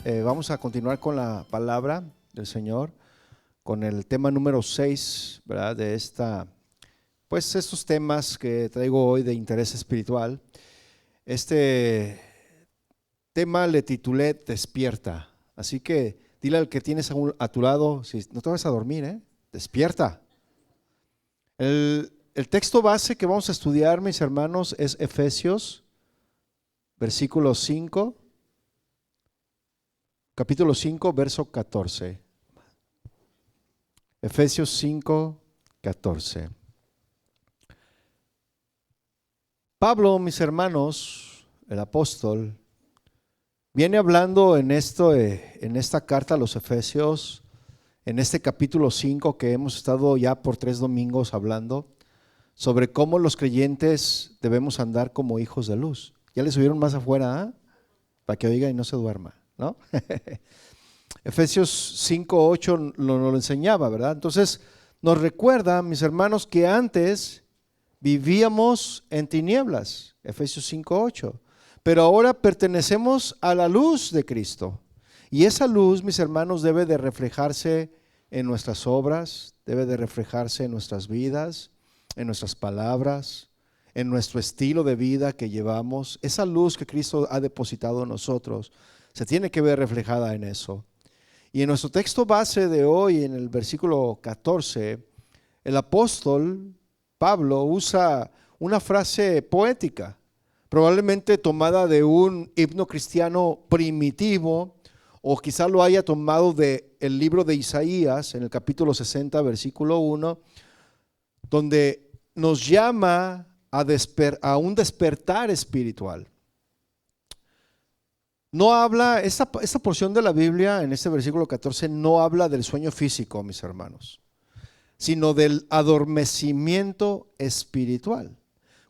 Vamos a continuar con la palabra del Señor, con el tema número 6, ¿verdad? De estos temas que traigo hoy de interés espiritual. Este tema le titulé Despierta. Así que dile al que tienes a tu lado, si no te vas a dormir, despierta. El texto base que vamos a estudiar, mis hermanos, es Efesios, capítulo 5, verso 14. Efesios 5, 14. Pablo, mis hermanos, el apóstol, viene hablando en esta carta a los Efesios, en este capítulo 5 que hemos estado ya por 3 domingos hablando, sobre cómo los creyentes debemos andar como hijos de luz. Ya le subieron más afuera, para que oiga y no se duerma, ¿no? Efesios 5, 8 nos lo enseñaba, ¿verdad? Entonces nos recuerda, mis hermanos, que antes vivíamos en tinieblas, Efesios 5, 8, pero ahora pertenecemos a la luz de Cristo. Y esa luz, mis hermanos, debe de reflejarse en nuestras obras, debe de reflejarse en nuestras vidas, en nuestras palabras, en nuestro estilo de vida que llevamos. Esa luz que Cristo ha depositado en nosotros se tiene que ver reflejada en eso. Y en nuestro texto base de hoy, en el versículo 14, el apóstol Pablo usa una frase poética, probablemente tomada de un himno cristiano primitivo, o quizá lo haya tomado del libro de Isaías, en el capítulo 60, versículo 1, donde nos llama a un despertar espiritual. No habla, esta porción de la Biblia, en este versículo 14, no habla del sueño físico, mis hermanos, sino del adormecimiento espiritual.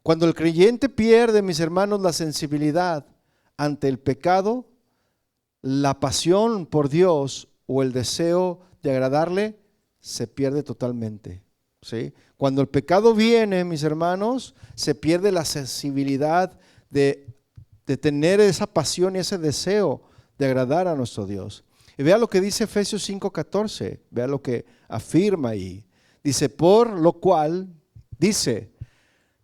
Cuando el creyente pierde, mis hermanos, la sensibilidad ante el pecado, la pasión por Dios o el deseo de agradarle se pierde totalmente, ¿sí? Cuando el pecado viene, mis hermanos, se pierde la sensibilidad de tener esa pasión y ese deseo de agradar a nuestro Dios. Y vea lo que dice Efesios 5:14, vea lo que afirma ahí. Dice, por lo cual, dice,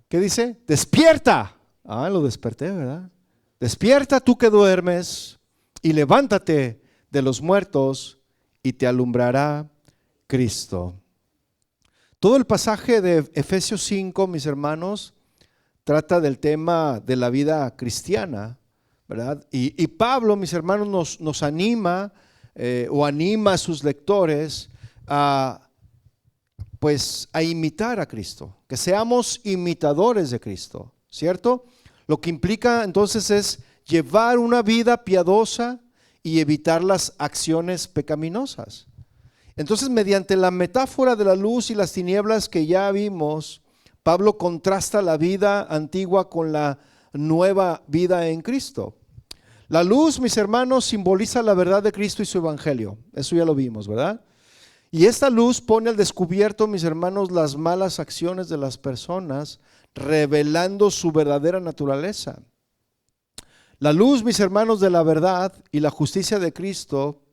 ¿qué dice? Despierta. Lo desperté, ¿verdad? Despierta tú que duermes y levántate de los muertos y te alumbrará Cristo. Todo el pasaje de Efesios 5, mis hermanos, trata del tema de la vida cristiana, ¿verdad? Y Pablo, mis hermanos, nos anima o anima a sus lectores a imitar a Cristo, que seamos imitadores de Cristo, ¿cierto? Lo que implica entonces es llevar una vida piadosa y evitar las acciones pecaminosas. Entonces, mediante la metáfora de la luz y las tinieblas que ya vimos, Pablo contrasta la vida antigua con la nueva vida en Cristo. La luz, mis hermanos, simboliza la verdad de Cristo y su evangelio. Eso ya lo vimos, ¿verdad? Y esta luz pone al descubierto, mis hermanos, las malas acciones de las personas, revelando su verdadera naturaleza. La luz, mis hermanos, de la verdad y la justicia de Cristo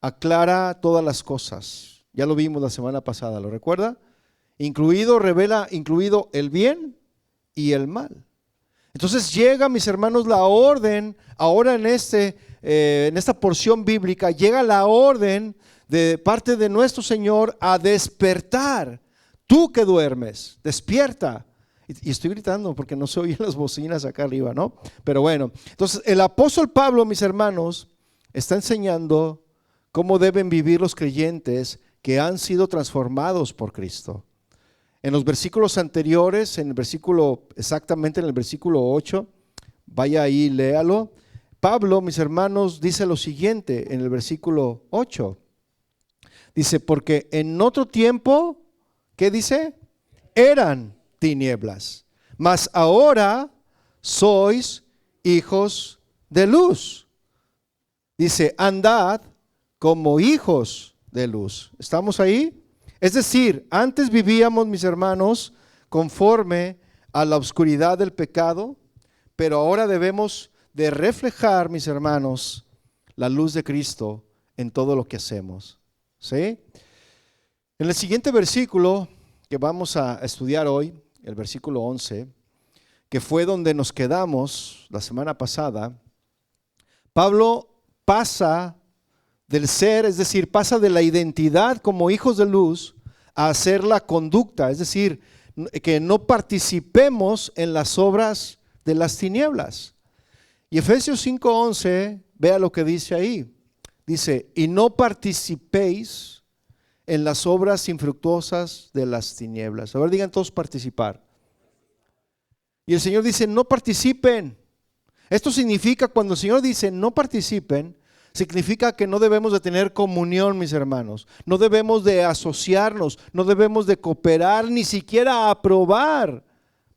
aclara todas las cosas. Ya lo vimos la semana pasada, ¿lo recuerda? Revela el bien y el mal. Entonces llega, mis hermanos, la orden, ahora en esta porción bíblica, llega la orden de parte de nuestro Señor a despertar. Tú que duermes, despierta. Y estoy gritando porque no se oyen las bocinas acá arriba, ¿no? Pero bueno, entonces el apóstol Pablo, mis hermanos, está enseñando cómo deben vivir los creyentes que han sido transformados por Cristo. En los versículos anteriores, exactamente en el versículo 8, vaya ahí, léalo. Pablo, mis hermanos, dice lo siguiente en el versículo 8. Dice, porque en otro tiempo, ¿qué dice? Eran tinieblas, mas ahora sois hijos de luz. Dice, andad como hijos de luz. ¿Estamos ahí? Es decir, antes vivíamos, mis hermanos, conforme a la oscuridad del pecado, pero ahora debemos de reflejar, mis hermanos, la luz de Cristo en todo lo que hacemos. ¿Sí? En el siguiente versículo que vamos a estudiar hoy, el versículo 11, que fue donde nos quedamos la semana pasada, Pablo pasa del ser, es decir, pasa de la identidad como hijos de luz a hacer la conducta, es decir, que no participemos en las obras de las tinieblas. Y Efesios 5:11, vea lo que dice ahí. Dice, y no participéis en las obras infructuosas de las tinieblas. A ver, digan todos participar. Y el Señor dice, no participen. Esto significa, cuando el Señor dice no participen, significa que no debemos de tener comunión, mis hermanos. No debemos de asociarnos, no debemos de cooperar, ni siquiera aprobar,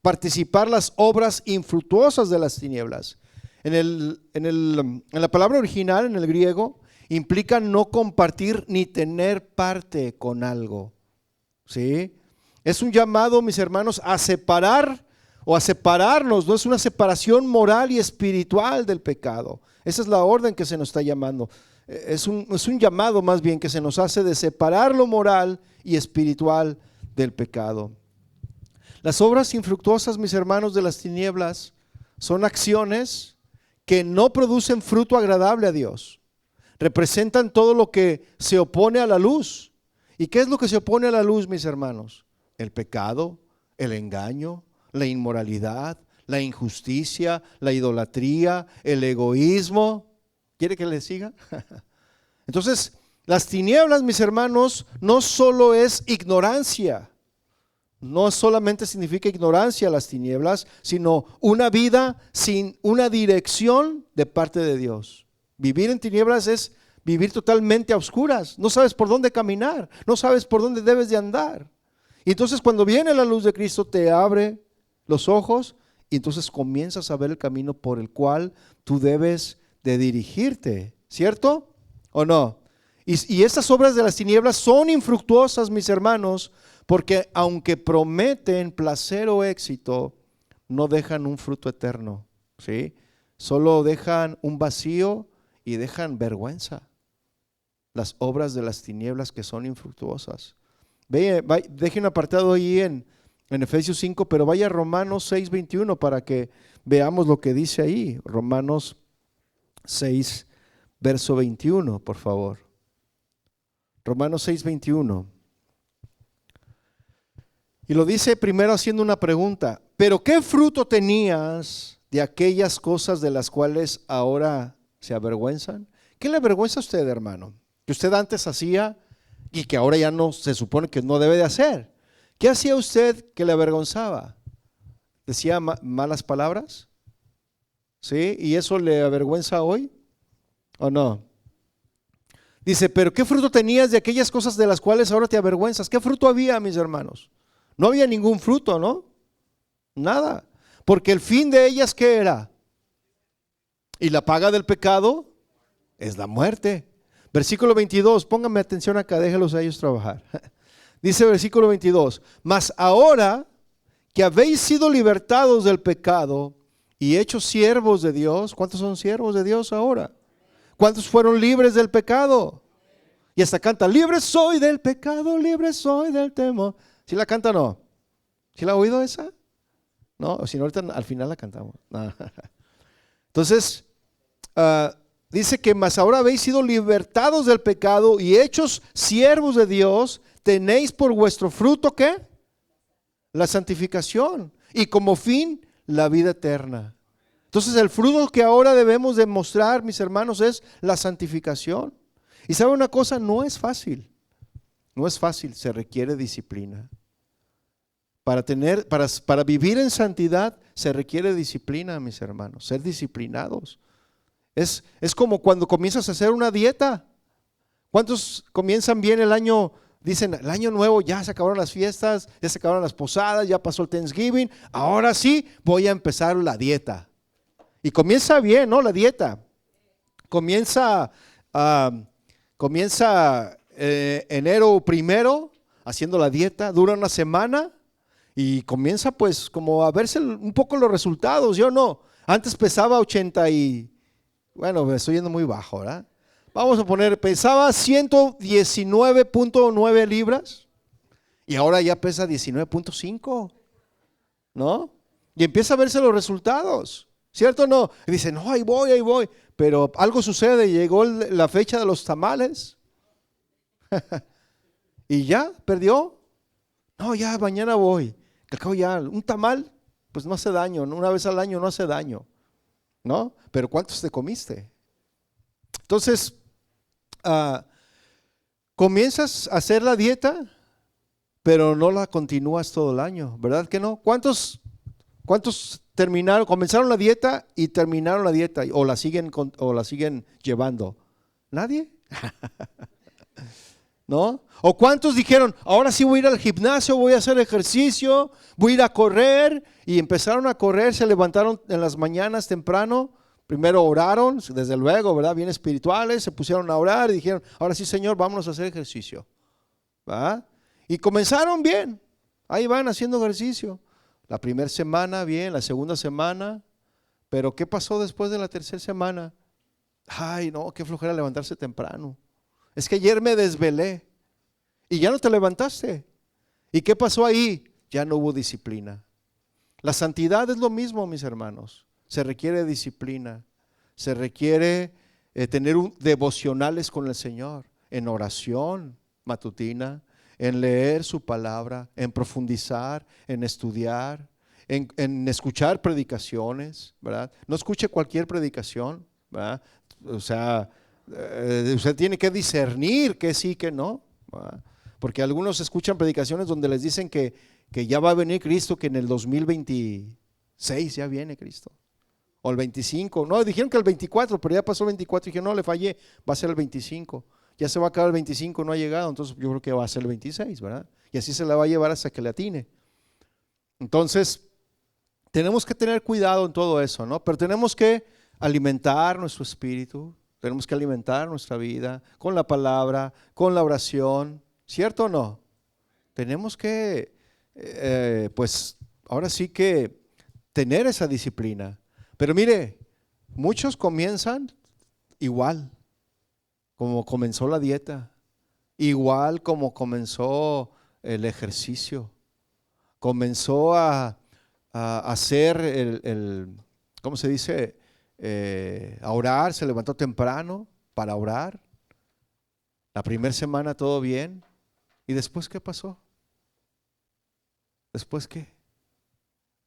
participar las obras infructuosas de las tinieblas. En la palabra original, en el griego, implica no compartir ni tener parte con algo. ¿Sí? Es un llamado, mis hermanos, a separar o a separarnos. No es una separación moral y espiritual del pecado. Esa es la orden que se nos está llamando. Es un llamado más bien que se nos hace de separar lo moral y espiritual del pecado. Las obras infructuosas, mis hermanos, de las tinieblas son acciones que no producen fruto agradable a Dios. Representan todo lo que se opone a la luz. ¿Y qué es lo que se opone a la luz, mis hermanos? El pecado, el engaño, la inmoralidad, la injusticia, la idolatría, el egoísmo. ¿Quiere que le siga? Entonces, las tinieblas, mis hermanos, no solo es ignorancia. No solamente significa ignorancia las tinieblas, sino una vida sin una dirección de parte de Dios. Vivir en tinieblas es vivir totalmente a oscuras. No sabes por dónde caminar, no sabes por dónde debes de andar. Y entonces cuando viene la luz de Cristo te abre los ojos y entonces comienzas a ver el camino por el cual tú debes de dirigirte, ¿cierto? ¿O no? Y estas obras de las tinieblas son infructuosas, mis hermanos, porque aunque prometen placer o éxito, no dejan un fruto eterno, ¿sí? Solo dejan un vacío y dejan vergüenza. Las obras de las tinieblas que son infructuosas. Deje un apartado ahí en Efesios 5, pero vaya a Romanos 6:21 para que veamos lo que dice ahí. Romanos 6, verso 21, por favor. Romanos 6:21. Y lo dice primero haciendo una pregunta. ¿Pero qué fruto tenías de aquellas cosas de las cuales ahora se avergüenzan? ¿Qué le avergüenza a usted, hermano? Que usted antes hacía y que ahora ya no se supone que no debe de hacer. ¿Qué hacía usted que le avergonzaba? ¿Decía malas palabras? ¿Sí? ¿Y eso le avergüenza hoy? ¿O no? Dice, ¿pero qué fruto tenías de aquellas cosas de las cuales ahora te avergüenzas? ¿Qué fruto había, mis hermanos? No había ningún fruto, ¿no? Nada. Porque el fin de ellas, ¿qué era? Y la paga del pecado es la muerte. Versículo 22, pónganme atención acá, déjenlos a ellos trabajar. Dice versículo 22, mas ahora que habéis sido libertados del pecado y hechos siervos de Dios. ¿Cuántos son siervos de Dios ahora? ¿Cuántos fueron libres del pecado? Y hasta canta, libre soy del pecado, libre soy del temor. ¿Sí la canta o no? ¿Sí la ha oído esa? No, si no ahorita al final la cantamos. Entonces, dice que mas ahora habéis sido libertados del pecado y hechos siervos de Dios, tenéis por vuestro fruto, ¿qué? La santificación y como fin la vida eterna. Entonces el fruto que ahora debemos demostrar, mis hermanos, es la santificación. Y sabe una cosa, no es fácil. No es fácil, se requiere disciplina. Para vivir en santidad se requiere disciplina, mis hermanos, ser disciplinados. Es como cuando comienzas a hacer una dieta. ¿Cuántos comienzan bien el año? Dicen, el año nuevo, ya se acabaron las fiestas, ya se acabaron las posadas, ya pasó el Thanksgiving, ahora sí voy a empezar la dieta. Y comienza bien, ¿no? La dieta. Comienza enero 1 haciendo la dieta, dura una semana y comienza pues como a verse un poco los resultados. Yo no, antes pesaba 80 y Bueno, me estoy yendo muy bajo, ¿verdad? Vamos a poner, pesaba 119.9 libras y ahora ya pesa 19.5, ¿no? Y empieza a verse los resultados, ¿cierto o no? Y dice, no, ahí voy. Pero algo sucede, llegó la fecha de los tamales y ya, perdió. No, ya, mañana voy. Al cabo ya, un tamal, pues no hace daño, ¿no? Una vez al año no hace daño, ¿no? Pero ¿cuántos te comiste? Entonces, comienzas a hacer la dieta, pero no la continúas todo el año, ¿verdad que no? ¿Cuántos comenzaron la dieta y terminaron la dieta o la siguen llevando? ¿Nadie? ¿No? ¿O cuántos dijeron, ahora sí voy a ir al gimnasio, voy a hacer ejercicio, voy a ir a correr? Y empezaron a correr, se levantaron en las mañanas temprano, primero oraron, desde luego, ¿verdad? Bien espirituales, se pusieron a orar y dijeron, ahora sí, Señor, vámonos a hacer ejercicio, ¿verdad? Y comenzaron bien, ahí van haciendo ejercicio. La primera semana bien, la segunda semana, pero ¿qué pasó después de la tercera semana? Ay, no, qué flojera levantarse temprano. Es que ayer me desvelé y ya no te levantaste. ¿Y qué pasó ahí? Ya no hubo disciplina. La santidad es lo mismo, mis hermanos. Se requiere disciplina, se requiere tener devocionales con el Señor, en oración matutina, en leer su palabra, en profundizar, en estudiar, en escuchar predicaciones, ¿verdad? No escuche cualquier predicación, ¿verdad? O sea, usted tiene que discernir que sí, que no, ¿verdad? Porque algunos escuchan predicaciones donde les dicen que ya va a venir Cristo, que en el 2026 ya viene Cristo, o el 25, no, dijeron que el 24, pero ya pasó el 24, y dije, no, le fallé, va a ser el 25, ya se va a acabar el 25, no ha llegado, entonces yo creo que va a ser el 26, ¿verdad? Y así se la va a llevar hasta que le atine. Entonces, tenemos que tener cuidado en todo eso, ¿no? Pero tenemos que alimentar nuestro espíritu, tenemos que alimentar nuestra vida con la palabra, con la oración, ¿cierto o no? Tenemos que, pues, ahora sí que tener esa disciplina. Pero mire, muchos comienzan igual como comenzó la dieta, igual como comenzó el ejercicio, comenzó a hacer ¿cómo se dice? A orar, se levantó temprano para orar. La primera semana todo bien. ¿Y después qué pasó? ¿Después qué?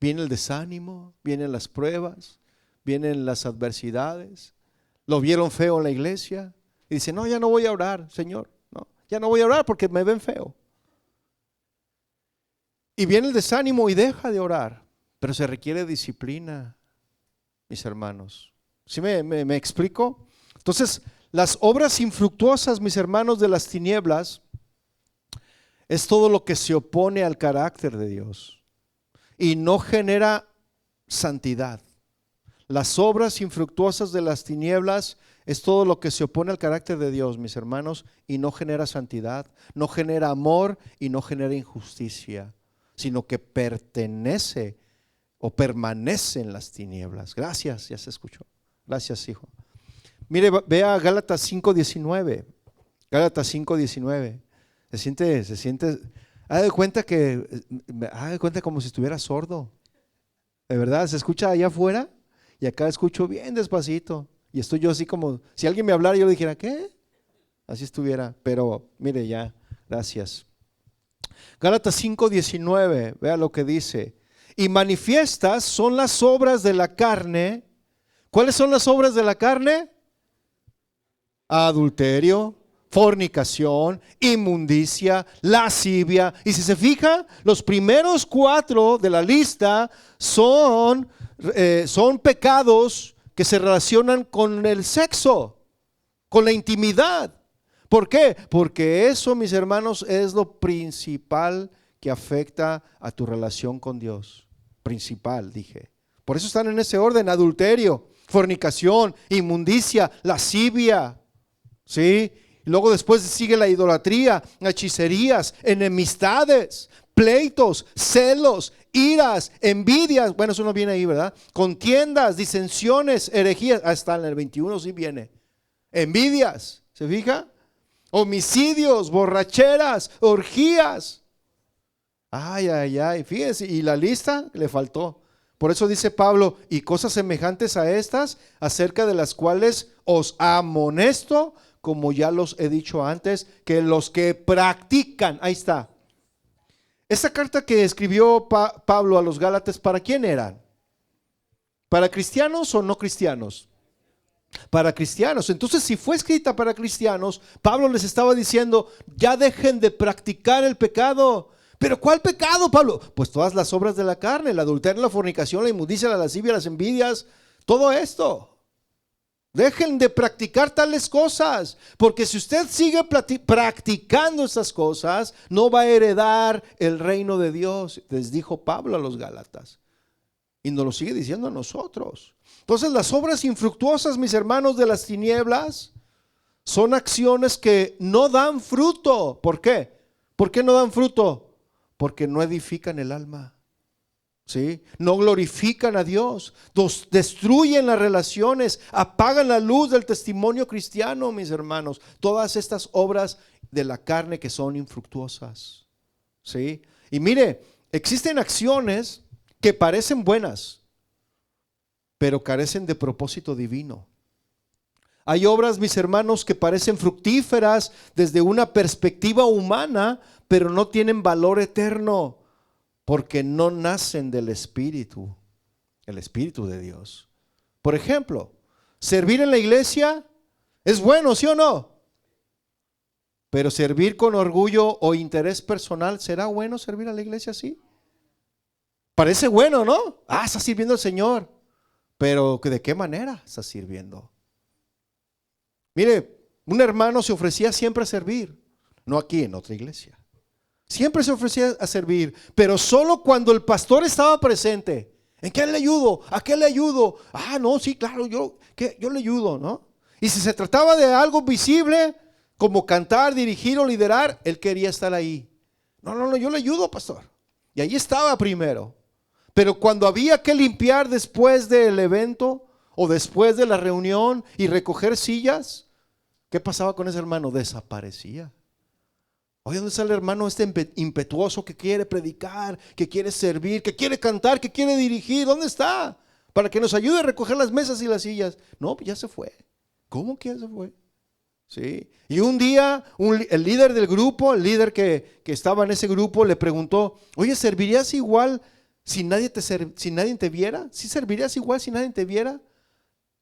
Viene el desánimo, vienen las pruebas, vienen las adversidades. Lo vieron feo en la iglesia y dice, no, ya no voy a orar, Señor. No, ya no voy a orar porque me ven feo. Y viene el desánimo y deja de orar. Pero se requiere disciplina, mis hermanos. ¿Sí me explico? Entonces, las obras infructuosas, mis hermanos, de las tinieblas es todo lo que se opone al carácter de Dios y no genera santidad. Las obras infructuosas de las tinieblas es todo lo que se opone al carácter de Dios, mis hermanos, y no genera santidad, no genera amor y no genera injusticia, sino que pertenece o permanece en las tinieblas. Gracias, ya se escuchó. Gracias, hijo. Mire, vea Gálatas 5:19. Gálatas 5:19. Se siente, haga de cuenta como si estuviera sordo. De verdad, se escucha allá afuera y acá escucho bien despacito. Y estoy yo así como, si alguien me hablara yo le dijera, ¿qué? Así estuviera, pero mire ya, gracias. Gálatas 5:19, vea lo que dice. Y manifiestas son las obras de la carne. ¿Cuáles son las obras de la carne? Adulterio, fornicación, inmundicia, lascivia. Y si se fija, los primeros 4 de la lista son pecados que se relacionan con el sexo, con la intimidad. ¿Por qué? Porque eso, mis hermanos, es lo principal que afecta a tu relación con Dios. Principal, dije. Por eso están en ese orden: adulterio, fornicación, inmundicia, lascivia. ¿Sí? Y luego después sigue la idolatría, hechicerías, enemistades, pleitos, celos, iras, envidias. Bueno, eso no viene ahí, ¿verdad? Contiendas, disensiones, herejías. Hasta en el 21 sí viene. Envidias, ¿se fija? Homicidios, borracheras, orgías. Ay, ay, ay, fíjese, y la lista le faltó. Por eso dice Pablo, y cosas semejantes a estas, acerca de las cuales os amonesto, como ya los he dicho antes, que los que practican, ahí está. Esta carta que escribió Pablo a los Gálatas, ¿para quién eran? ¿Para cristianos o no cristianos? Para cristianos. Entonces, si fue escrita para cristianos, Pablo les estaba diciendo, ya dejen de practicar el pecado. ¿Pero cuál pecado, Pablo? Pues todas las obras de la carne, el adulterio, la fornicación, la inmundicia, la lascivia, las envidias, todo esto. Dejen de practicar tales cosas, porque si usted sigue practicando estas cosas, no va a heredar el reino de Dios, les dijo Pablo a los Gálatas. Y nos lo sigue diciendo a nosotros. Entonces, las obras infructuosas, mis hermanos, de las tinieblas, son acciones que no dan fruto. ¿Por qué? ¿Por qué no dan fruto? Porque no edifican el alma. ¿Sí? No glorifican a Dios, destruyen las relaciones, apagan la luz del testimonio cristiano, mis hermanos. Todas estas obras de la carne que son infructuosas. ¿Sí? Y mire, existen acciones que parecen buenas, pero carecen de propósito divino. Hay obras, mis hermanos, que parecen fructíferas desde una perspectiva humana, pero no tienen valor eterno. Porque no nacen del Espíritu, el Espíritu de Dios. Por ejemplo, servir en la iglesia es bueno, ¿sí o no? Pero servir con orgullo o interés personal, ¿será bueno servir a la iglesia así? Parece bueno, ¿no? Está sirviendo al Señor. Pero ¿de qué manera está sirviendo? Mire, un hermano se ofrecía siempre a servir, no aquí en otra iglesia. Siempre se ofrecía a servir, pero solo cuando el pastor estaba presente. ¿En qué le ayudo? ¿A qué le ayudo? No, sí, claro, yo le ayudo, ¿no? Y si se trataba de algo visible, como cantar, dirigir o liderar, él quería estar ahí. No, yo le ayudo, pastor. Y ahí estaba primero. Pero cuando había que limpiar después del evento o después de la reunión y recoger sillas, ¿qué pasaba con ese hermano? Desaparecía. Oye, ¿dónde está el hermano impetuoso que quiere predicar, que quiere servir, que quiere cantar, que quiere dirigir? ¿Dónde está? Para que nos ayude a recoger las mesas y las sillas. No, pues ya se fue. ¿Cómo que ya se fue? Sí. Y un día el líder del grupo, el líder que estaba en ese grupo, le preguntó, oye, ¿servirías igual si nadie te viera? ¿Sí servirías igual si nadie te viera?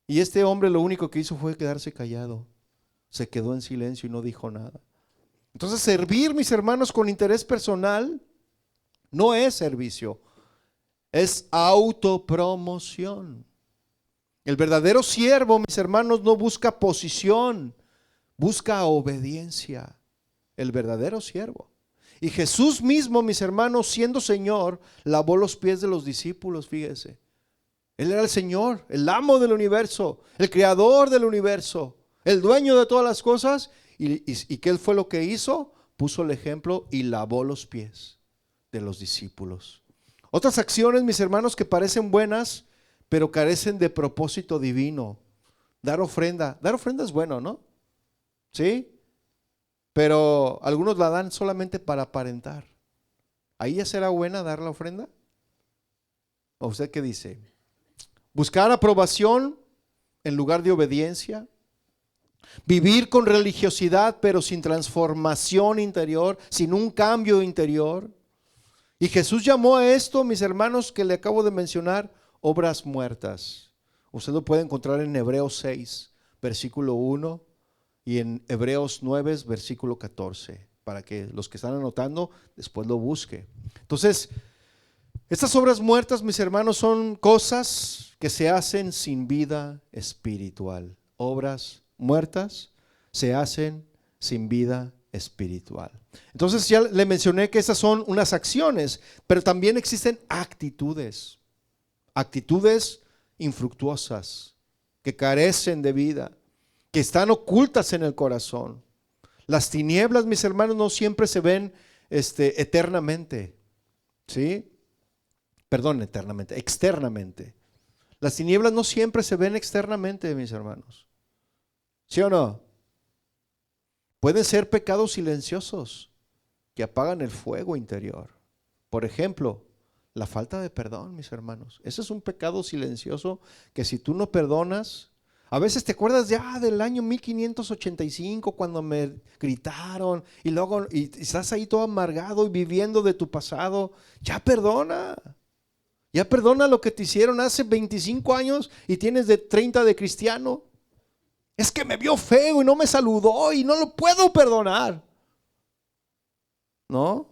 Y este hombre lo único que hizo fue quedarse callado. Se quedó en silencio y no dijo nada. Entonces, servir, mis hermanos, con interés personal no es servicio, es autopromoción. El verdadero siervo, mis hermanos, no busca posición, busca obediencia. El verdadero siervo. Y Jesús mismo, mis hermanos, siendo Señor, lavó los pies de los discípulos, fíjese. Él era el Señor, el amo del universo, el creador del universo, el dueño de todas las cosas. ¿Y qué fue lo que hizo? Puso el ejemplo y lavó los pies de los discípulos. Otras acciones, mis hermanos, que parecen buenas, pero carecen de propósito divino. Dar ofrenda. Dar ofrenda es bueno, ¿no? ¿Sí? Pero algunos la dan solamente para aparentar. ¿Ahí ya será buena dar la ofrenda? ¿O usted qué dice? Buscar aprobación en lugar de obediencia. Vivir con religiosidad pero sin transformación interior, sin un cambio interior. Y Jesús llamó a esto, mis hermanos, que le acabo de mencionar, obras muertas. Usted lo puede encontrar en Hebreos 6, versículo 1 y en Hebreos 9, versículo 14, para que los que están anotando después lo busque. Entonces, estas obras muertas, mis hermanos, son cosas que se hacen sin vida espiritual. Obras muertas se hacen sin vida espiritual. Entonces ya le mencioné que esas son unas acciones, pero también existen actitudes infructuosas que carecen de vida, que están ocultas en el corazón. Las tinieblas, mis hermanos, no siempre se ven eternamente. ¿Sí? Perdón, eternamente, externamente. Las tinieblas no siempre se ven externamente, mis hermanos. ¿Sí o no? Pueden ser pecados silenciosos que apagan el fuego interior. Por ejemplo, la falta de perdón, mis hermanos. Ese es un pecado silencioso que si tú no perdonas, a veces te acuerdas del año 1585 cuando me gritaron y luego y estás ahí todo amargado y viviendo de tu pasado. Ya perdona. Ya perdona lo que te hicieron hace 25 años y tienes de 30 de cristiano. Es que me vio feo y no me saludó y no lo puedo perdonar. ¿No?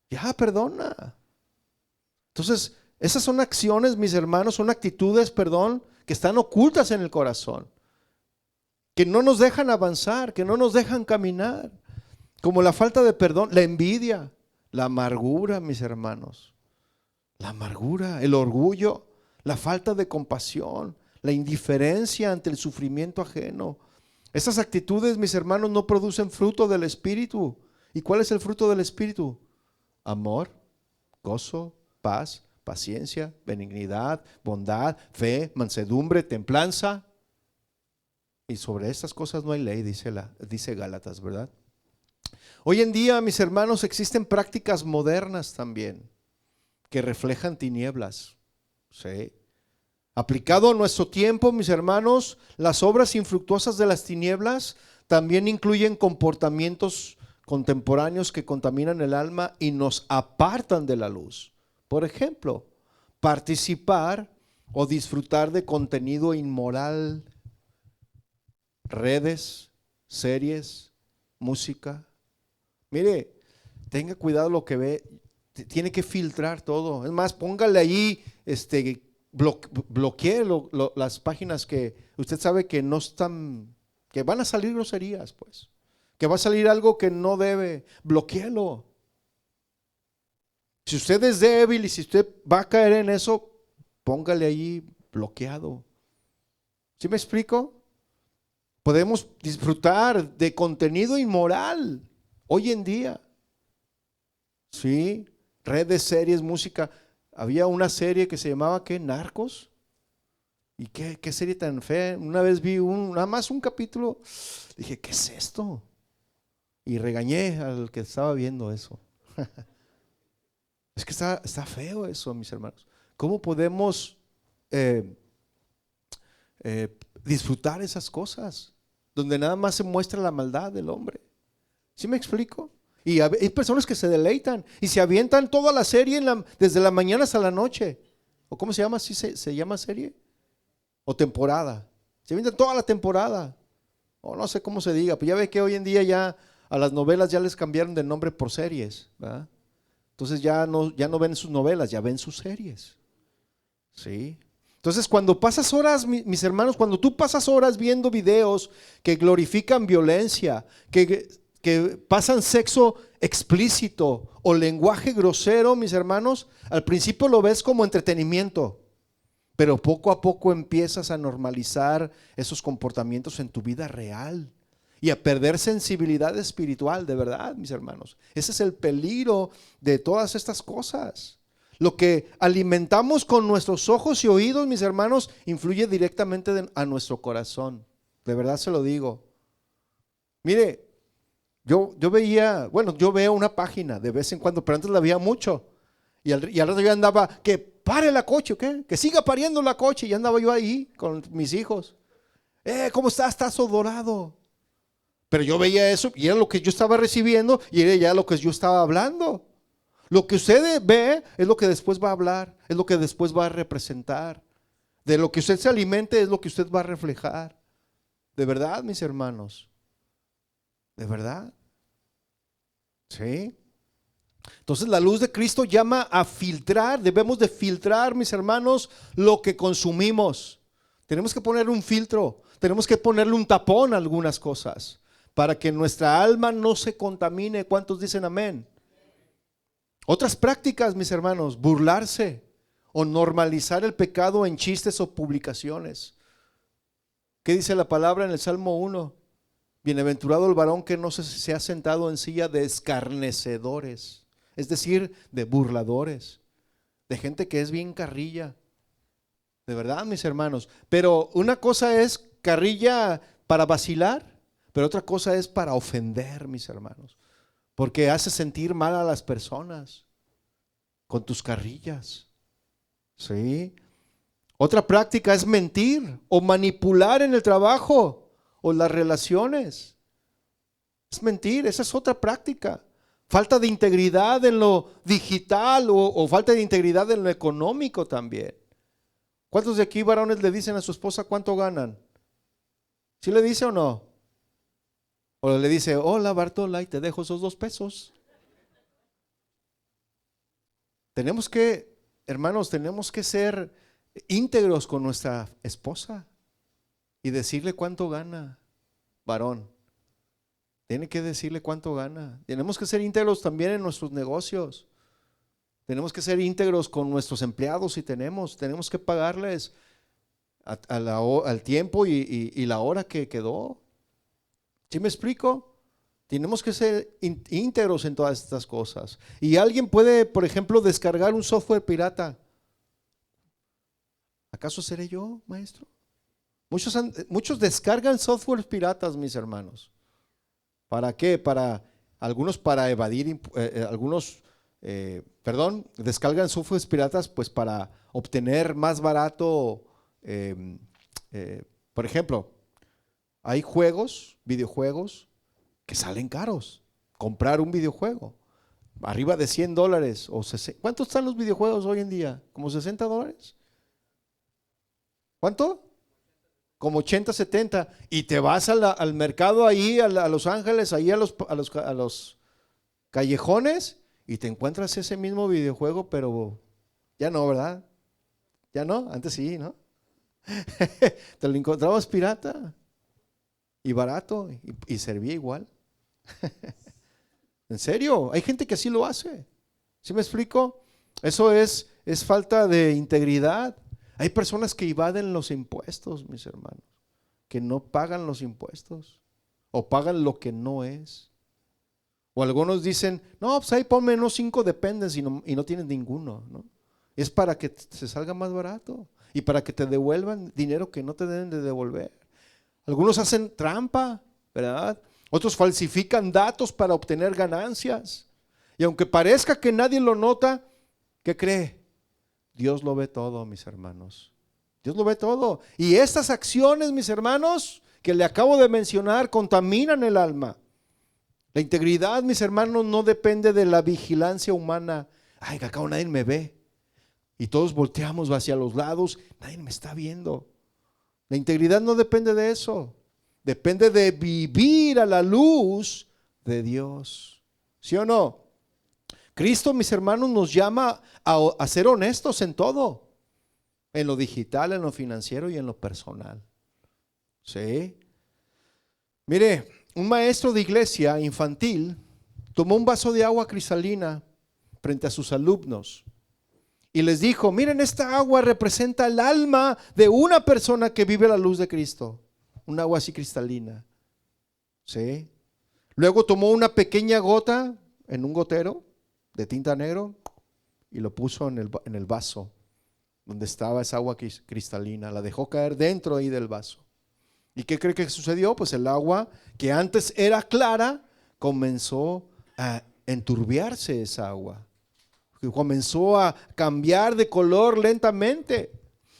Ya perdona. Entonces, esas son acciones, mis hermanos, son actitudes, perdón, que están ocultas en el corazón, que no nos dejan avanzar, que no nos dejan caminar, como la falta de perdón, la envidia, la amargura, mis hermanos, la amargura, el orgullo, la falta de compasión, la indiferencia ante el sufrimiento ajeno. Esas actitudes, mis hermanos, no producen fruto del Espíritu. ¿Y cuál es el fruto del Espíritu? Amor, gozo, paz, paciencia, benignidad, bondad, fe, mansedumbre, templanza. Y sobre estas cosas no hay ley, dice Gálatas, ¿verdad? Hoy en día, mis hermanos, existen prácticas modernas también que reflejan tinieblas. ¿Sí? Aplicado a nuestro tiempo, mis hermanos, las obras infructuosas de las tinieblas también incluyen comportamientos contemporáneos que contaminan el alma y nos apartan de la luz. Por ejemplo, participar o disfrutar de contenido inmoral, redes, series, música. Mire, tenga cuidado lo que ve, tiene que filtrar todo. Es más, póngale ahí, bloquee las páginas que usted sabe que no están, que van a salir groserías, pues, que va a salir algo que no debe, bloquéelo. Si usted es débil y si usted va a caer en eso, póngale ahí bloqueado. ¿Sí me explico? Podemos disfrutar de contenido inmoral hoy en día. Sí, redes, series, música. Había una serie que se llamaba ¿qué? Narcos. ¿Y qué serie tan fea? Una vez vi nada más un capítulo. Dije, ¿qué es esto? Y regañé al que estaba viendo eso. Es que está feo eso, mis hermanos. ¿Cómo podemos disfrutar esas cosas? Donde nada más se muestra la maldad del hombre. ¿Sí me explico? Y hay personas que se deleitan y se avientan toda la serie desde la mañana hasta la noche. ¿O cómo se llama? ¿Sí se llama serie? ¿O temporada? Se avientan toda la temporada. O no sé cómo se diga, pero ya ve que hoy en día ya a las novelas ya les cambiaron de nombre por series, ¿verdad? Entonces ya no ven sus novelas, ya ven sus series. ¿Sí? Entonces cuando pasas horas, mis hermanos, cuando tú pasas horas viendo videos que glorifican violencia, que pasan sexo explícito o lenguaje grosero, mis hermanos, al principio lo ves como entretenimiento, pero poco a poco empiezas a normalizar esos comportamientos en tu vida real y a perder sensibilidad espiritual, de verdad, mis hermanos. Ese es el peligro de todas estas cosas. Lo que alimentamos con nuestros ojos y oídos, mis hermanos, influye directamente a nuestro corazón. De verdad se lo digo. Mire, yo veo una página de vez en cuando, pero antes la veía mucho. Y al rato yo andaba, que pare la coche, ¿qué? Que siga pariendo la coche. Y andaba yo ahí con mis hijos. ¿Cómo estás? Estás dorado. Pero yo veía eso y era lo que yo estaba recibiendo y era ya lo que yo estaba hablando. Lo que usted ve es lo que después va a hablar, es lo que después va a representar. De lo que usted se alimente es lo que usted va a reflejar. De verdad, mis hermanos. De verdad. ¿Sí? Entonces la luz de Cristo llama a filtrar, debemos de filtrar, mis hermanos, lo que consumimos. Tenemos que poner un filtro, tenemos que ponerle un tapón a algunas cosas para que nuestra alma no se contamine. ¿Cuántos dicen amén? Otras prácticas, mis hermanos, burlarse o normalizar el pecado en chistes o publicaciones. ¿Qué dice la palabra en el Salmo 1? Bienaventurado el varón que no se ha sentado en silla de escarnecedores. es decir, de burladores, de gente que es bien carrilla, de verdad, mis hermanos. Pero una cosa es carrilla para vacilar, pero otra cosa es para ofender, mis hermanos, porque hace sentir mal a las personas con tus carrillas. ¿Sí? Otra práctica es mentir o manipular en el trabajo o las relaciones. Es mentir, esa es otra práctica. Falta de integridad en lo digital o falta de integridad en lo económico también. ¿Cuántos de aquí varones le dicen a su esposa cuánto ganan? ¿Sí le dice o no? O le dice, hola Bartola, y te dejo esos 2 pesos. Tenemos que, hermanos, tenemos que ser íntegros con nuestra esposa y decirle cuánto gana, varón. Tiene que decirle cuánto gana. Tenemos que ser íntegros también en nuestros negocios. Tenemos que ser íntegros con nuestros empleados si tenemos que pagarles al tiempo y la hora que quedó. ¿Sí me explico? Tenemos que ser íntegros en todas estas cosas. Y alguien puede, por ejemplo, descargar un software pirata. ¿Acaso seré yo, maestro? Muchos descargan softwares piratas, mis hermanos. ¿Para qué? Algunos para evadir, descargan softwares piratas pues para obtener más barato. Por ejemplo, hay videojuegos que salen caros. Comprar un videojuego arriba de $100 o 60. ¿Cuánto están los videojuegos hoy en día? ¿Como $60? ¿Cuánto? Como 80, 70. Y te vas al mercado ahí, a Los Ángeles, ahí a los callejones, y te encuentras ese mismo videojuego, pero ya no, ¿verdad? Ya no, antes sí, ¿no? Te lo encontrabas pirata y barato y servía igual. En serio, hay gente que así lo hace. ¿Sí me explico? Eso es falta de integridad. Hay personas que evaden los impuestos, mis hermanos, que no pagan los impuestos o pagan lo que no es. O algunos dicen, no, pues ahí ponme unos 5 dependes y no tienes ninguno, ¿no? Es para que se salga más barato y para que te devuelvan dinero que no te deben de devolver. Algunos hacen trampa, ¿verdad? Otros falsifican datos para obtener ganancias. Y aunque parezca que nadie lo nota, ¿qué cree? Dios lo ve todo, mis hermanos. Dios lo ve todo. Y estas acciones, mis hermanos, que le acabo de mencionar, contaminan el alma. La integridad, mis hermanos, no depende de la vigilancia humana. Ay, que acá nadie me ve. Y todos volteamos hacia los lados, nadie me está viendo. La integridad no depende de eso. Depende de vivir a la luz de Dios. ¿Sí o no? Cristo, mis hermanos, nos llama a ser honestos en todo. En lo digital, en lo financiero y en lo personal. ¿Sí? Mire, un maestro de iglesia infantil tomó un vaso de agua cristalina frente a sus alumnos y les dijo, miren, esta agua representa el alma de una persona que vive a la luz de Cristo. Un agua así cristalina. ¿Sí? Luego tomó una pequeña gota en un gotero de tinta negro y lo puso en el vaso donde estaba esa agua cristalina. La dejó caer dentro ahí del vaso. ¿Y qué cree que sucedió? Pues el agua que antes era clara comenzó a enturbiarse esa agua. Comenzó a cambiar de color lentamente.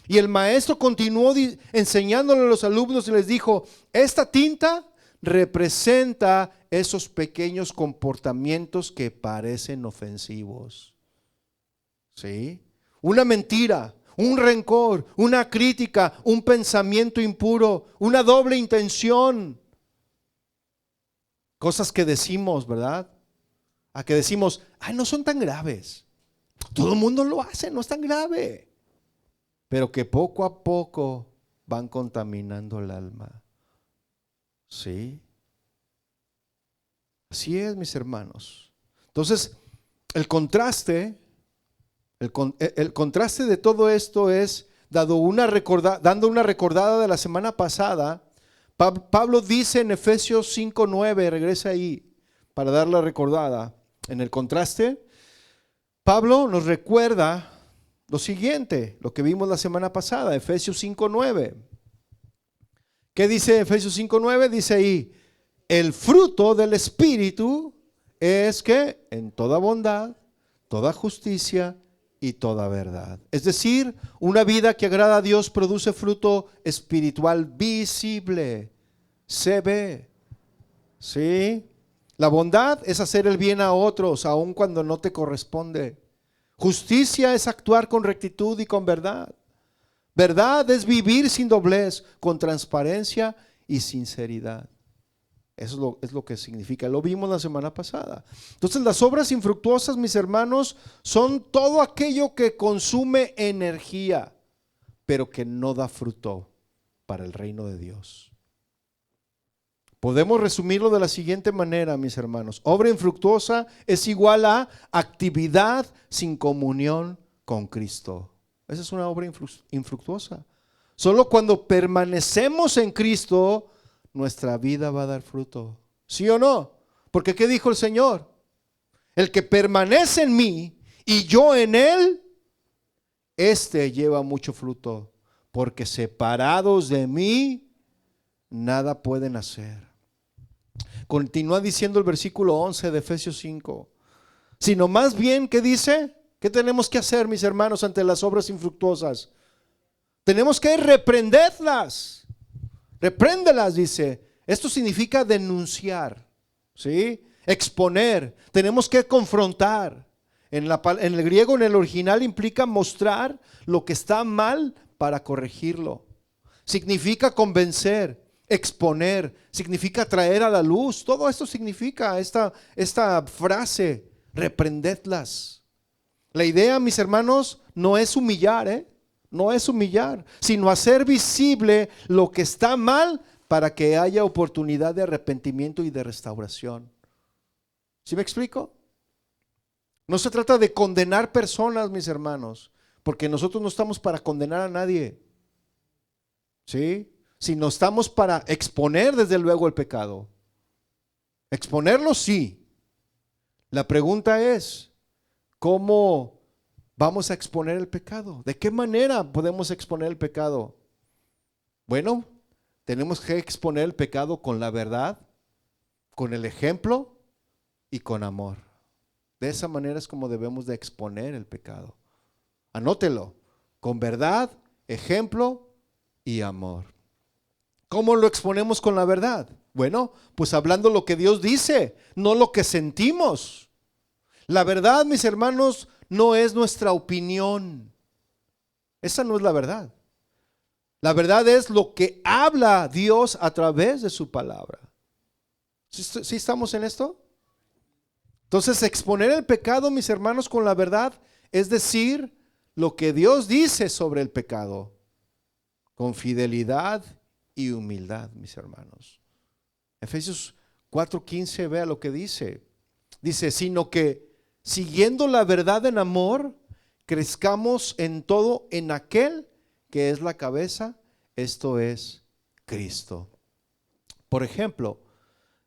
Y el maestro continuó enseñándole a los alumnos y les dijo, esta tinta representa esos pequeños comportamientos que parecen ofensivos. ¿Sí? Una mentira, un rencor, una crítica, un pensamiento impuro, una doble intención. Cosas que decimos, ¿verdad? A que decimos, ay, no son tan graves. Todo el mundo lo hace, no es tan grave. Pero que poco a poco van contaminando el alma. ¿Sí? Así es, mis hermanos. Entonces, el contraste de todo esto es, dando una recordada de la semana pasada, Pablo dice en Efesios 5:9, regresa ahí para dar la recordada, en el contraste, Pablo nos recuerda lo siguiente, lo que vimos la semana pasada, Efesios 5:9. ¿Qué dice Efesios 5:9? Dice ahí, el fruto del Espíritu es que en toda bondad, toda justicia y toda verdad. Es decir, una vida que agrada a Dios produce fruto espiritual visible, se ve. ¿Sí? La bondad es hacer el bien a otros, aun cuando no te corresponde. Justicia es actuar con rectitud y con verdad. Verdad es vivir sin doblez, con transparencia y sinceridad. Eso es lo que significa. Lo vimos la semana pasada. Entonces, las obras infructuosas, mis hermanos, son todo aquello que consume energía, pero que no da fruto para el reino de Dios. Podemos resumirlo de la siguiente manera, mis hermanos. Obra infructuosa es igual a actividad sin comunión con Cristo. Esa es una obra infructuosa. Solo cuando permanecemos en Cristo, nuestra vida va a dar fruto. ¿Sí o no? Porque ¿qué dijo el Señor? El que permanece en mí y yo en él, este lleva mucho fruto, porque separados de mí, nada pueden hacer. Continúa diciendo el versículo 11 de Efesios 5. Sino más bien, ¿qué dice? ¿Qué tenemos que hacer, mis hermanos, ante las obras infructuosas? Tenemos que reprenderlas. Repréndelas, dice. Esto significa denunciar, ¿sí? Exponer. Tenemos que confrontar. En el griego, en el original, implica mostrar lo que está mal para corregirlo. Significa convencer, exponer, significa traer a la luz. Todo esto significa esta frase, reprendedlas. La idea, mis hermanos, no es humillar, no es humillar, sino hacer visible lo que está mal para que haya oportunidad de arrepentimiento y de restauración. ¿Sí me explico? No se trata de condenar personas, mis hermanos, porque nosotros no estamos para condenar a nadie, ¿sí? Sino estamos para exponer desde luego el pecado. Exponerlo, sí. La pregunta es, ¿cómo vamos a exponer el pecado? ¿De qué manera podemos exponer el pecado? Bueno, tenemos que exponer el pecado con la verdad, con el ejemplo y con amor. De esa manera es como debemos de exponer el pecado. Anótelo, con verdad, ejemplo y amor. ¿Cómo lo exponemos con la verdad? Bueno, pues hablando lo que Dios dice, no lo que sentimos. La verdad, mis hermanos, no es nuestra opinión. Esa no es la verdad. La verdad es lo que habla Dios a través de su palabra. ¿Sí estamos en esto? Entonces, exponer el pecado, mis hermanos, con la verdad, es decir, lo que Dios dice sobre el pecado, con fidelidad y humildad, mis hermanos. Efesios 4:15, vea lo que dice. Dice, sino que siguiendo la verdad en amor, crezcamos en todo en aquel que es la cabeza, esto es Cristo. Por ejemplo,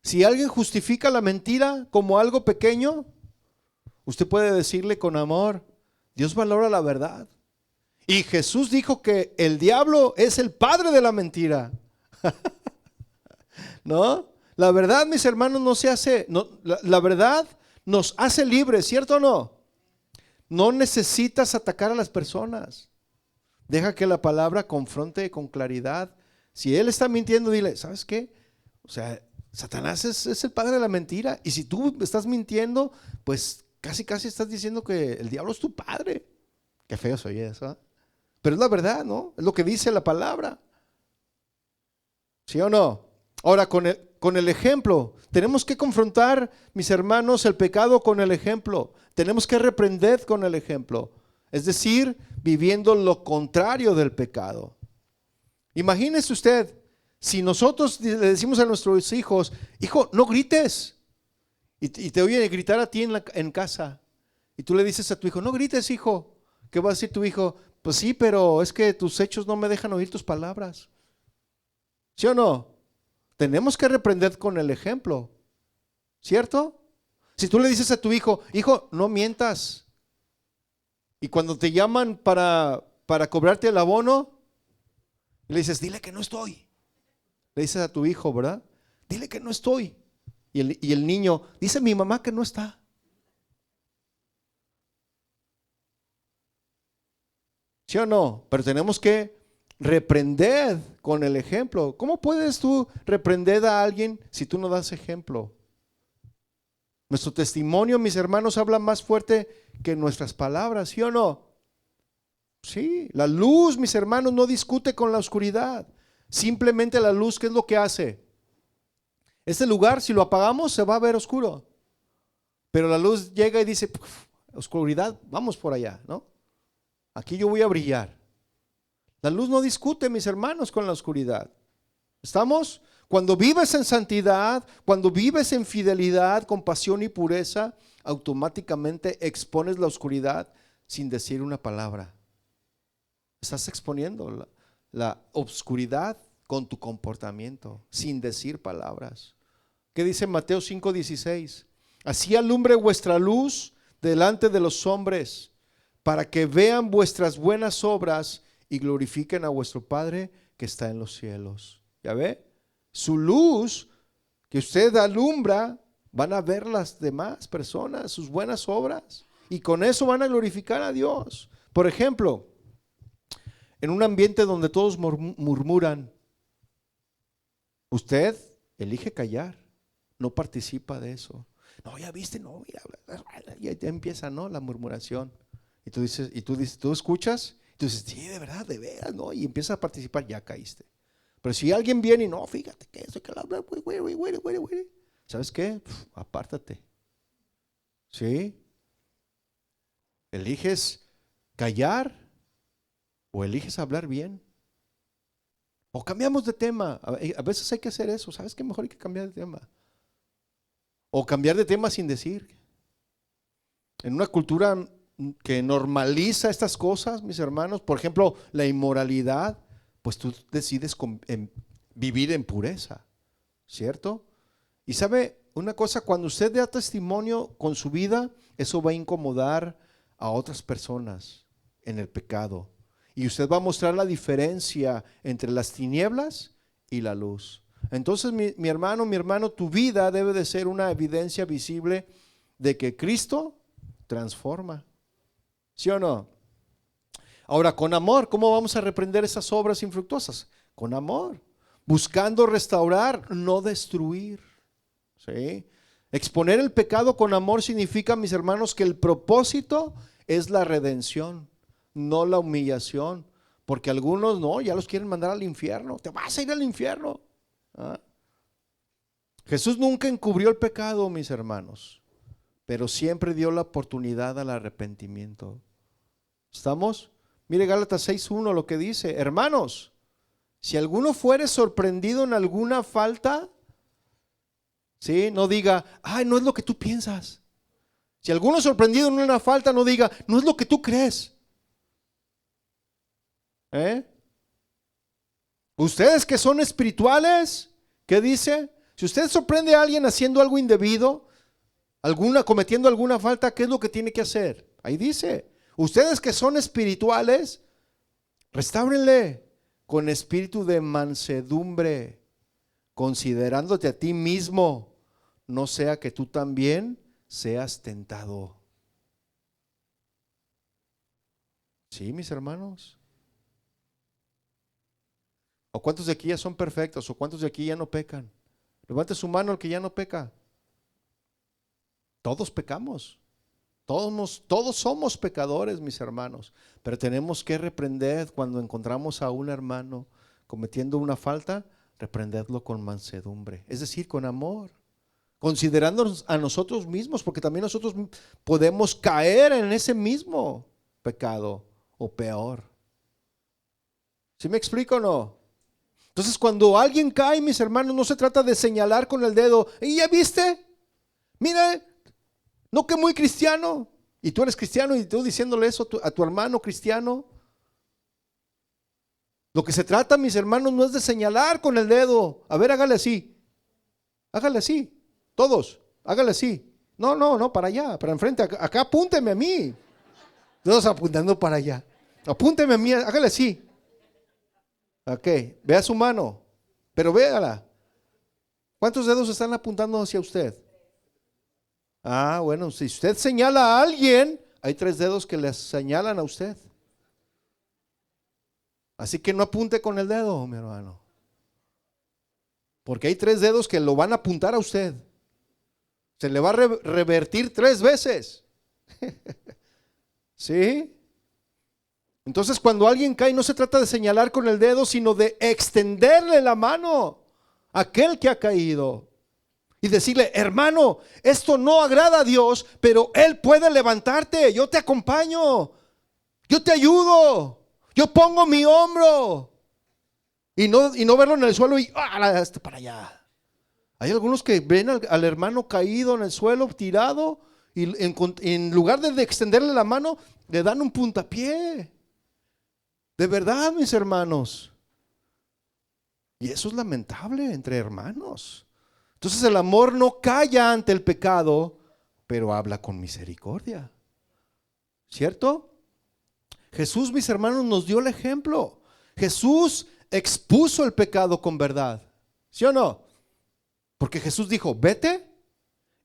si alguien justifica la mentira como algo pequeño, usted puede decirle con amor, Dios valora la verdad. Y Jesús dijo que el diablo es el padre de la mentira. ¿No? La verdad, mis hermanos, no se hace, no, la verdad nos hace libres, ¿cierto o no? No necesitas atacar a las personas. Deja que la palabra confronte con claridad. Si él está mintiendo, dile, ¿sabes qué? O sea, Satanás es el padre de la mentira. Y si tú estás mintiendo, pues casi estás diciendo que el diablo es tu padre. Qué feo soy eso, ¿eh? Pero es la verdad, ¿no? Es lo que dice la palabra. ¿Sí o no? Ahora, con el ejemplo, tenemos que confrontar, mis hermanos, el pecado con el ejemplo. Tenemos que reprender con el ejemplo. Es decir, viviendo lo contrario del pecado. Imagínese usted, si nosotros le decimos a nuestros hijos, hijo, no grites. Y te oyen gritar a ti en casa. Y tú le dices a tu hijo, no grites, hijo. ¿Qué va a decir tu hijo? Pues sí, pero es que tus hechos no me dejan oír tus palabras. ¿Sí o no? Tenemos que reprender con el ejemplo, ¿cierto? Si tú le dices a tu hijo, hijo, no mientas, Y cuando te llaman para cobrarte el abono, le dices, dile que no estoy. Le dices a tu hijo, ¿verdad? Dile que no estoy. Y el niño, dice mi mamá que no está. ¿Sí o no? Pero tenemos que reprender con el ejemplo. ¿Cómo puedes tú reprender a alguien si tú no das ejemplo? Nuestro testimonio, mis hermanos, habla más fuerte que nuestras palabras, ¿sí o no? Sí, la luz, mis hermanos, no discute con la oscuridad. Simplemente la luz, ¿qué es lo que hace? Este lugar, si lo apagamos, se va a ver oscuro. Pero la luz llega y dice, oscuridad, vamos por allá, ¿no? Aquí yo voy a brillar. La luz no discute, mis hermanos, con la oscuridad. ¿Estamos? Cuando vives en santidad, cuando vives en fidelidad, compasión y pureza, automáticamente expones la oscuridad sin decir una palabra. Estás exponiendo la oscuridad con tu comportamiento, sin decir palabras. ¿Qué dice Mateo 5:16? Así alumbre vuestra luz delante de los hombres, para que vean vuestras buenas obras y glorifiquen a vuestro Padre que está en los cielos. ¿Ya ve? Su luz que usted alumbra, van a ver las demás personas, sus buenas obras, y con eso van a glorificar a Dios. Por ejemplo, en un ambiente donde todos murmuran, usted elige callar, no participa de eso. No, ya viste, no, ya empieza, ¿no? La murmuración. Y tú dices, tú escuchas, y tú dices, sí, de verdad, de veras, ¿no? Y empiezas a participar, ya caíste. Pero si alguien viene y no, fíjate que eso, que la habla, ¿sabes qué? Apártate. ¿Sí? ¿Eliges callar o eliges hablar bien? O cambiamos de tema. A veces hay que hacer eso. ¿Sabes qué? Mejor hay que cambiar de tema. O cambiar de tema sin decir. En una cultura que normaliza estas cosas, mis hermanos, por ejemplo, la inmoralidad, pues tú decides vivir en pureza, ¿cierto? Y sabe una cosa, cuando usted da testimonio con su vida, eso va a incomodar a otras personas en el pecado. Y usted va a mostrar la diferencia entre las tinieblas y la luz. Entonces, mi hermano, tu vida debe de ser una evidencia visible de que Cristo transforma. ¿Sí o no? Ahora, con amor, ¿cómo vamos a reprender esas obras infructuosas? Con amor, buscando restaurar, no destruir. ¿Sí? Exponer el pecado con amor significa, mis hermanos, que el propósito es la redención, no la humillación. Porque algunos no, ya los quieren mandar al infierno. Te vas a ir al infierno. ¿Ah? Jesús nunca encubrió el pecado, mis hermanos, pero siempre dio la oportunidad al arrepentimiento. ¿Estamos? Mire Gálatas 6:1 lo que dice: hermanos, si alguno fuere sorprendido en alguna falta, ¿sí? No diga, ay, no es lo que tú piensas. Si alguno es sorprendido en una falta, no diga, no es lo que tú crees. Ustedes que son espirituales, ¿qué dice? Si usted sorprende a alguien haciendo algo indebido, cometiendo alguna falta, ¿qué es lo que tiene que hacer? Ahí dice, ustedes que son espirituales, restáurenle con espíritu de mansedumbre, considerándote a ti mismo, no sea que tú también seas tentado. Sí, mis hermanos. ¿O cuántos de aquí ya son perfectos? ¿O cuántos de aquí ya no pecan? Levante su mano el que ya no peca. Todos pecamos. Todos somos pecadores, mis hermanos. Pero tenemos que reprender cuando encontramos a un hermano cometiendo una falta, reprenderlo con mansedumbre. Es decir, con amor. Considerándonos a nosotros mismos, porque también nosotros podemos caer en ese mismo pecado o peor. ¿Sí me explico o no? Entonces, cuando alguien cae, mis hermanos, no se trata de señalar con el dedo, ¿y ya viste? Mira, no que muy cristiano. Y tú eres cristiano y tú diciéndole eso a tu hermano cristiano. Lo que se trata, mis hermanos, no es de señalar con el dedo. A ver, hágale así. Hágale así. Todos, hágale así. No, para allá, para enfrente. Acá apúnteme a mí. Todos apuntando para allá. Apúnteme a mí, hágale así. Ok, vea su mano, pero véala. ¿Cuántos dedos están apuntando hacia usted? Ah, bueno, si usted señala a alguien, hay 3 dedos que le señalan a usted. Así que no apunte con el dedo, mi hermano. Porque hay 3 dedos que lo van a apuntar a usted. Se le va a revertir 3 veces. ¿Sí? Entonces cuando alguien cae no se trata de señalar con el dedo, sino de extenderle la mano a aquel que ha caído. Y decirle, hermano, esto no agrada a Dios, pero Él puede levantarte. Yo te acompaño. Yo te ayudo. Yo pongo mi hombro. Y no verlo en el suelo y hasta para allá. Hay algunos que ven al hermano caído en el suelo, tirado, y en lugar de extenderle la mano, le dan un puntapié. De verdad, mis hermanos. Y eso es lamentable entre hermanos. Entonces el amor no calla ante el pecado, pero habla con misericordia. ¿Cierto? Jesús, mis hermanos, nos dio el ejemplo. Jesús expuso el pecado con verdad. ¿Sí o no? Porque Jesús dijo, vete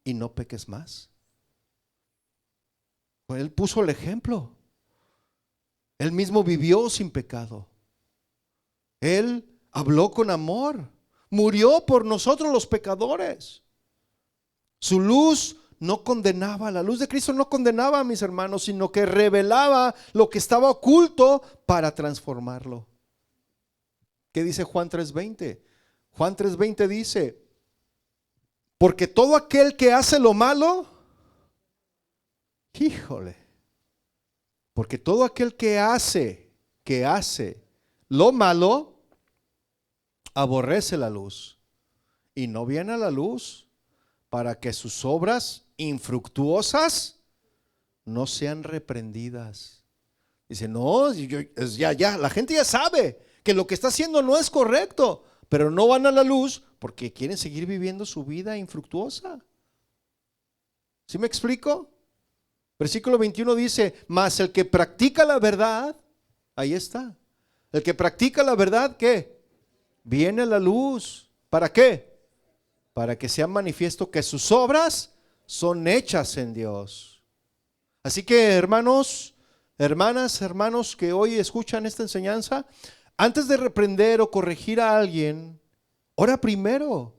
y no peques más. Pues Él puso el ejemplo. Él mismo vivió sin pecado. Él habló con amor. Murió por nosotros los pecadores. Su luz no condenaba, la luz de Cristo no condenaba a mis hermanos, sino que revelaba lo que estaba oculto para transformarlo. ¿Qué dice Juan 3:20? Juan 3:20 dice, porque todo aquel que hace lo malo, porque todo aquel que hace lo malo, aborrece la luz y no viene a la luz para que sus obras infructuosas no sean reprendidas. Dice, no, ya, la gente ya sabe que lo que está haciendo no es correcto, pero no van a la luz porque quieren seguir viviendo su vida infructuosa. ¿Sí me explico? Versículo 21 dice, mas el que practica la verdad, ahí está. El que practica la verdad, ¿qué? Viene a la luz. ¿Para qué? Para que sea manifiesto que sus obras son hechas en Dios. Así que hermanos, hermanas, hermanos que hoy escuchan esta enseñanza, antes de reprender o corregir a alguien, ora primero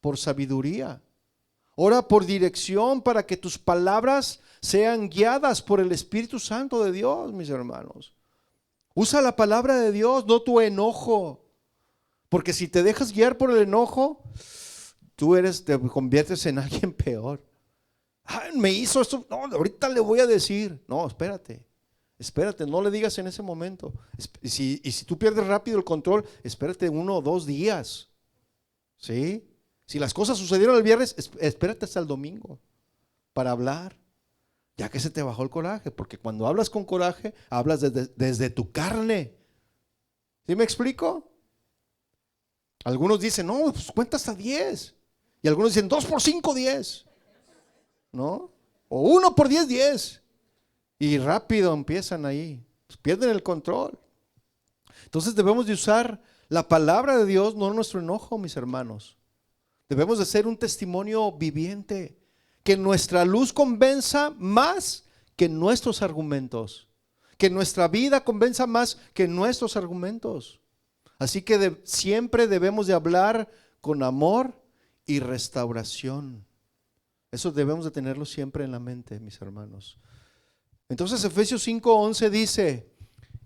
por sabiduría. Ora por dirección para que tus palabras sean guiadas por el Espíritu Santo de Dios, mis hermanos. Usa la palabra de Dios, no tu enojo. Porque si te dejas guiar por el enojo, te conviertes en alguien peor. Ay, me hizo esto, no, ahorita le voy a decir. No, espérate, no le digas en ese momento. Y si tú pierdes rápido el control, espérate 1 o 2 días. ¿Sí? Si las cosas sucedieron el viernes, espérate hasta el domingo para hablar, ya que se te bajó el coraje, porque cuando hablas con coraje, hablas desde tu carne. ¿Sí me explico? Algunos dicen, no, pues cuenta hasta 10. Y algunos dicen 2 por 5, 10. ¿No? O 1 por 10, 10. Y rápido empiezan ahí, pues pierden el control. Entonces debemos de usar la palabra de Dios, no nuestro enojo, mis hermanos. Debemos de ser un testimonio viviente, que nuestra luz convenza más que nuestros argumentos, que nuestra vida convenza más que nuestros argumentos. Así que siempre debemos de hablar con amor y restauración. Eso debemos de tenerlo siempre en la mente, mis hermanos. Entonces Efesios 5:11 dice,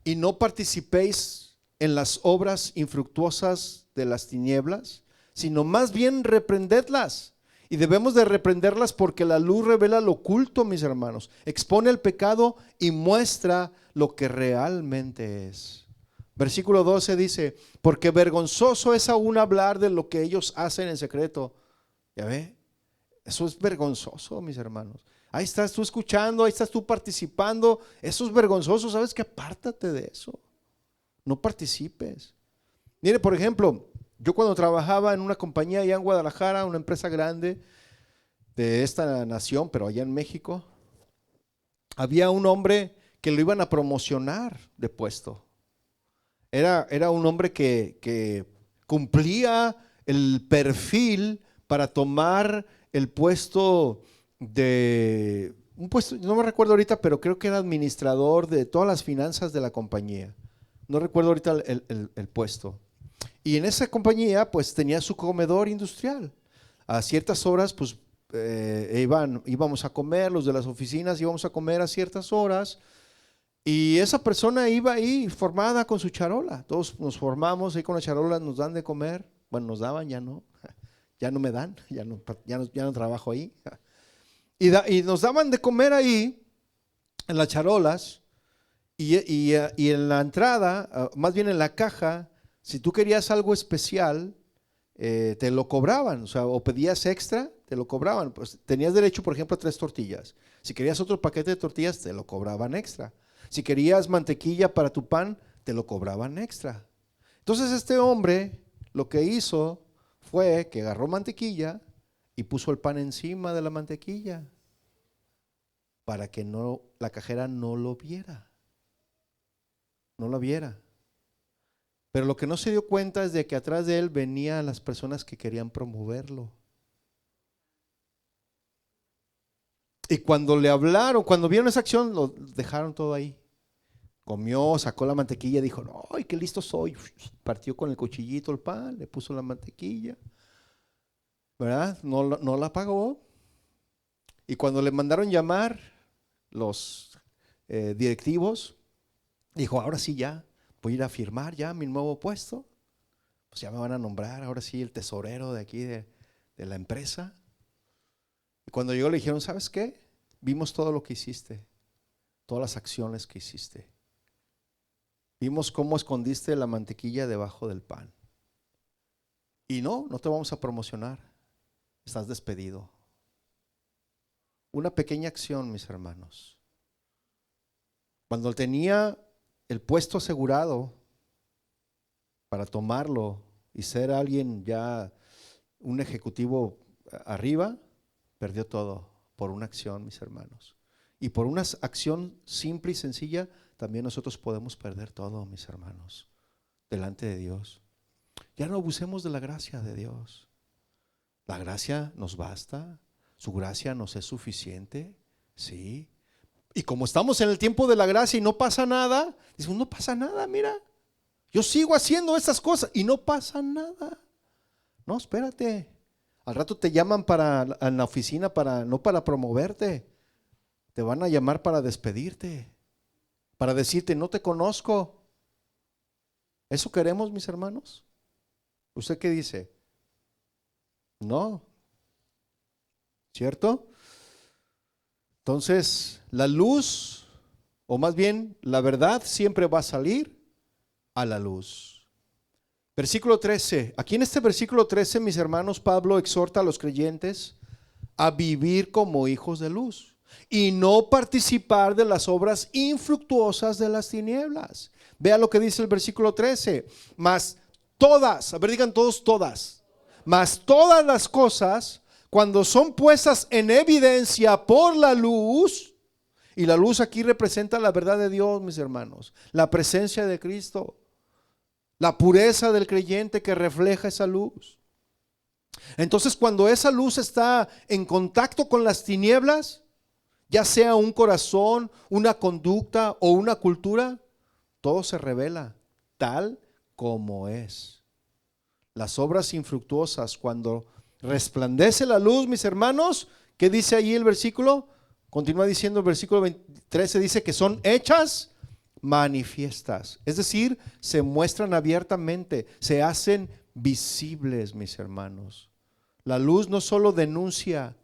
y no participéis en las obras infructuosas de las tinieblas, sino más bien reprendedlas. Y debemos de reprenderlas porque la luz revela lo oculto, mis hermanos. Expone el pecado y muestra lo que realmente es. Versículo 12 dice, porque vergonzoso es aún hablar de lo que ellos hacen en secreto. ¿Ya ve? Eso es vergonzoso, mis hermanos. Ahí estás tú escuchando, ahí estás tú participando. Eso es vergonzoso, ¿sabes qué? Apártate de eso. No participes. Mire, por ejemplo, yo cuando trabajaba en una compañía allá en Guadalajara, una empresa grande de esta nación, pero allá en México, había un hombre que lo iban a promocionar de puesto. Era un hombre que cumplía el perfil para tomar el puesto de un puesto, no me recuerdo ahorita, pero creo que era administrador de todas las finanzas de la compañía. No recuerdo ahorita el puesto. Y en esa compañía pues tenía su comedor industrial. A ciertas horas pues íbamos a comer, los de las oficinas íbamos a comer a ciertas horas. Y esa persona iba ahí formada con su charola. Todos nos formamos ahí con la charola, nos dan de comer. Bueno, nos daban, ya no me dan, ya no trabajo ahí. Y nos daban de comer ahí, en las charolas, y en la entrada, más bien en la caja, si tú querías algo especial, te lo cobraban, o sea, o pedías extra, te lo cobraban. Pues tenías derecho, por ejemplo, a 3 tortillas. Si querías otro paquete de tortillas, te lo cobraban extra. Si querías mantequilla para tu pan, te lo cobraban extra. Entonces este hombre lo que hizo fue que agarró mantequilla y puso el pan encima de la mantequilla para que la cajera no lo viera. No lo viera. Pero lo que no se dio cuenta es de que atrás de él venían las personas que querían promoverlo. Y cuando le hablaron, cuando vieron esa acción, lo dejaron todo ahí. Comió, sacó la mantequilla, dijo, ¡ay, qué listo soy! Partió con el cuchillito el pan, le puso la mantequilla, ¿verdad? No la pagó. Y cuando le mandaron llamar los directivos, dijo, ahora sí ya, voy a ir a firmar ya mi nuevo puesto. Pues ya me van a nombrar, ahora sí, el tesorero de aquí de la empresa. Y cuando llegó le dijeron, ¿sabes qué? Vimos todo lo que hiciste, todas las acciones que hiciste. Vimos cómo escondiste la mantequilla debajo del pan. Y no te vamos a promocionar. Estás despedido. Una pequeña acción, mis hermanos. Cuando tenía el puesto asegurado para tomarlo y ser alguien ya, un ejecutivo arriba, perdió todo por una acción, mis hermanos. Y por una acción simple y sencilla, también nosotros podemos perder todo, mis hermanos, delante de Dios. Ya no abusemos de la gracia de Dios. La gracia nos basta, su gracia nos es suficiente, sí. Y como estamos en el tiempo de la gracia y no pasa nada, decimos, no pasa nada, mira, yo sigo haciendo estas cosas y no pasa nada. No, espérate, al rato te llaman en la oficina no para promoverte, te van a llamar para despedirte, para decirte, no te conozco. ¿Eso queremos, mis hermanos? ¿Usted qué dice? No, ¿cierto? Entonces, la luz, o más bien, la verdad siempre va a salir a la luz. Versículo 13. Aquí en este versículo 13, mis hermanos, Pablo exhorta a los creyentes a vivir como hijos de luz y no participar de las obras infructuosas de las tinieblas. Vea lo que dice el versículo 13. Mas todas, a ver, digan todos, todas. Mas todas las cosas, cuando son puestas en evidencia por la luz, y la luz aquí representa la verdad de Dios, mis hermanos, la presencia de Cristo, la pureza del creyente que refleja esa luz. Entonces, cuando esa luz está en contacto con las tinieblas, ya sea un corazón, una conducta o una cultura, todo se revela tal como es. Las obras infructuosas, cuando resplandece la luz, mis hermanos, ¿qué dice ahí el versículo? Continúa diciendo el versículo 13, dice que son hechas manifiestas. Es decir, se muestran abiertamente, se hacen visibles, mis hermanos. La luz no solo denuncia,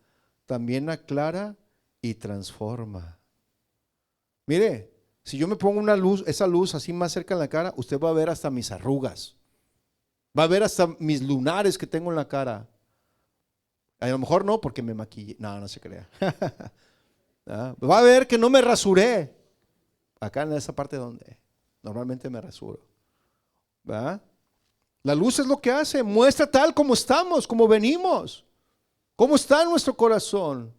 también aclara y transforma. Mire, si yo me pongo esa luz así más cerca en la cara, usted va a ver hasta mis arrugas, va a ver hasta mis lunares que tengo en la cara. A lo mejor no, porque me maquillé. No se crea. Va a ver que no me rasuré. Acá en esa parte donde normalmente me rasuro. ¿Va? La luz es lo que hace, muestra tal como estamos, como venimos, cómo está nuestro corazón.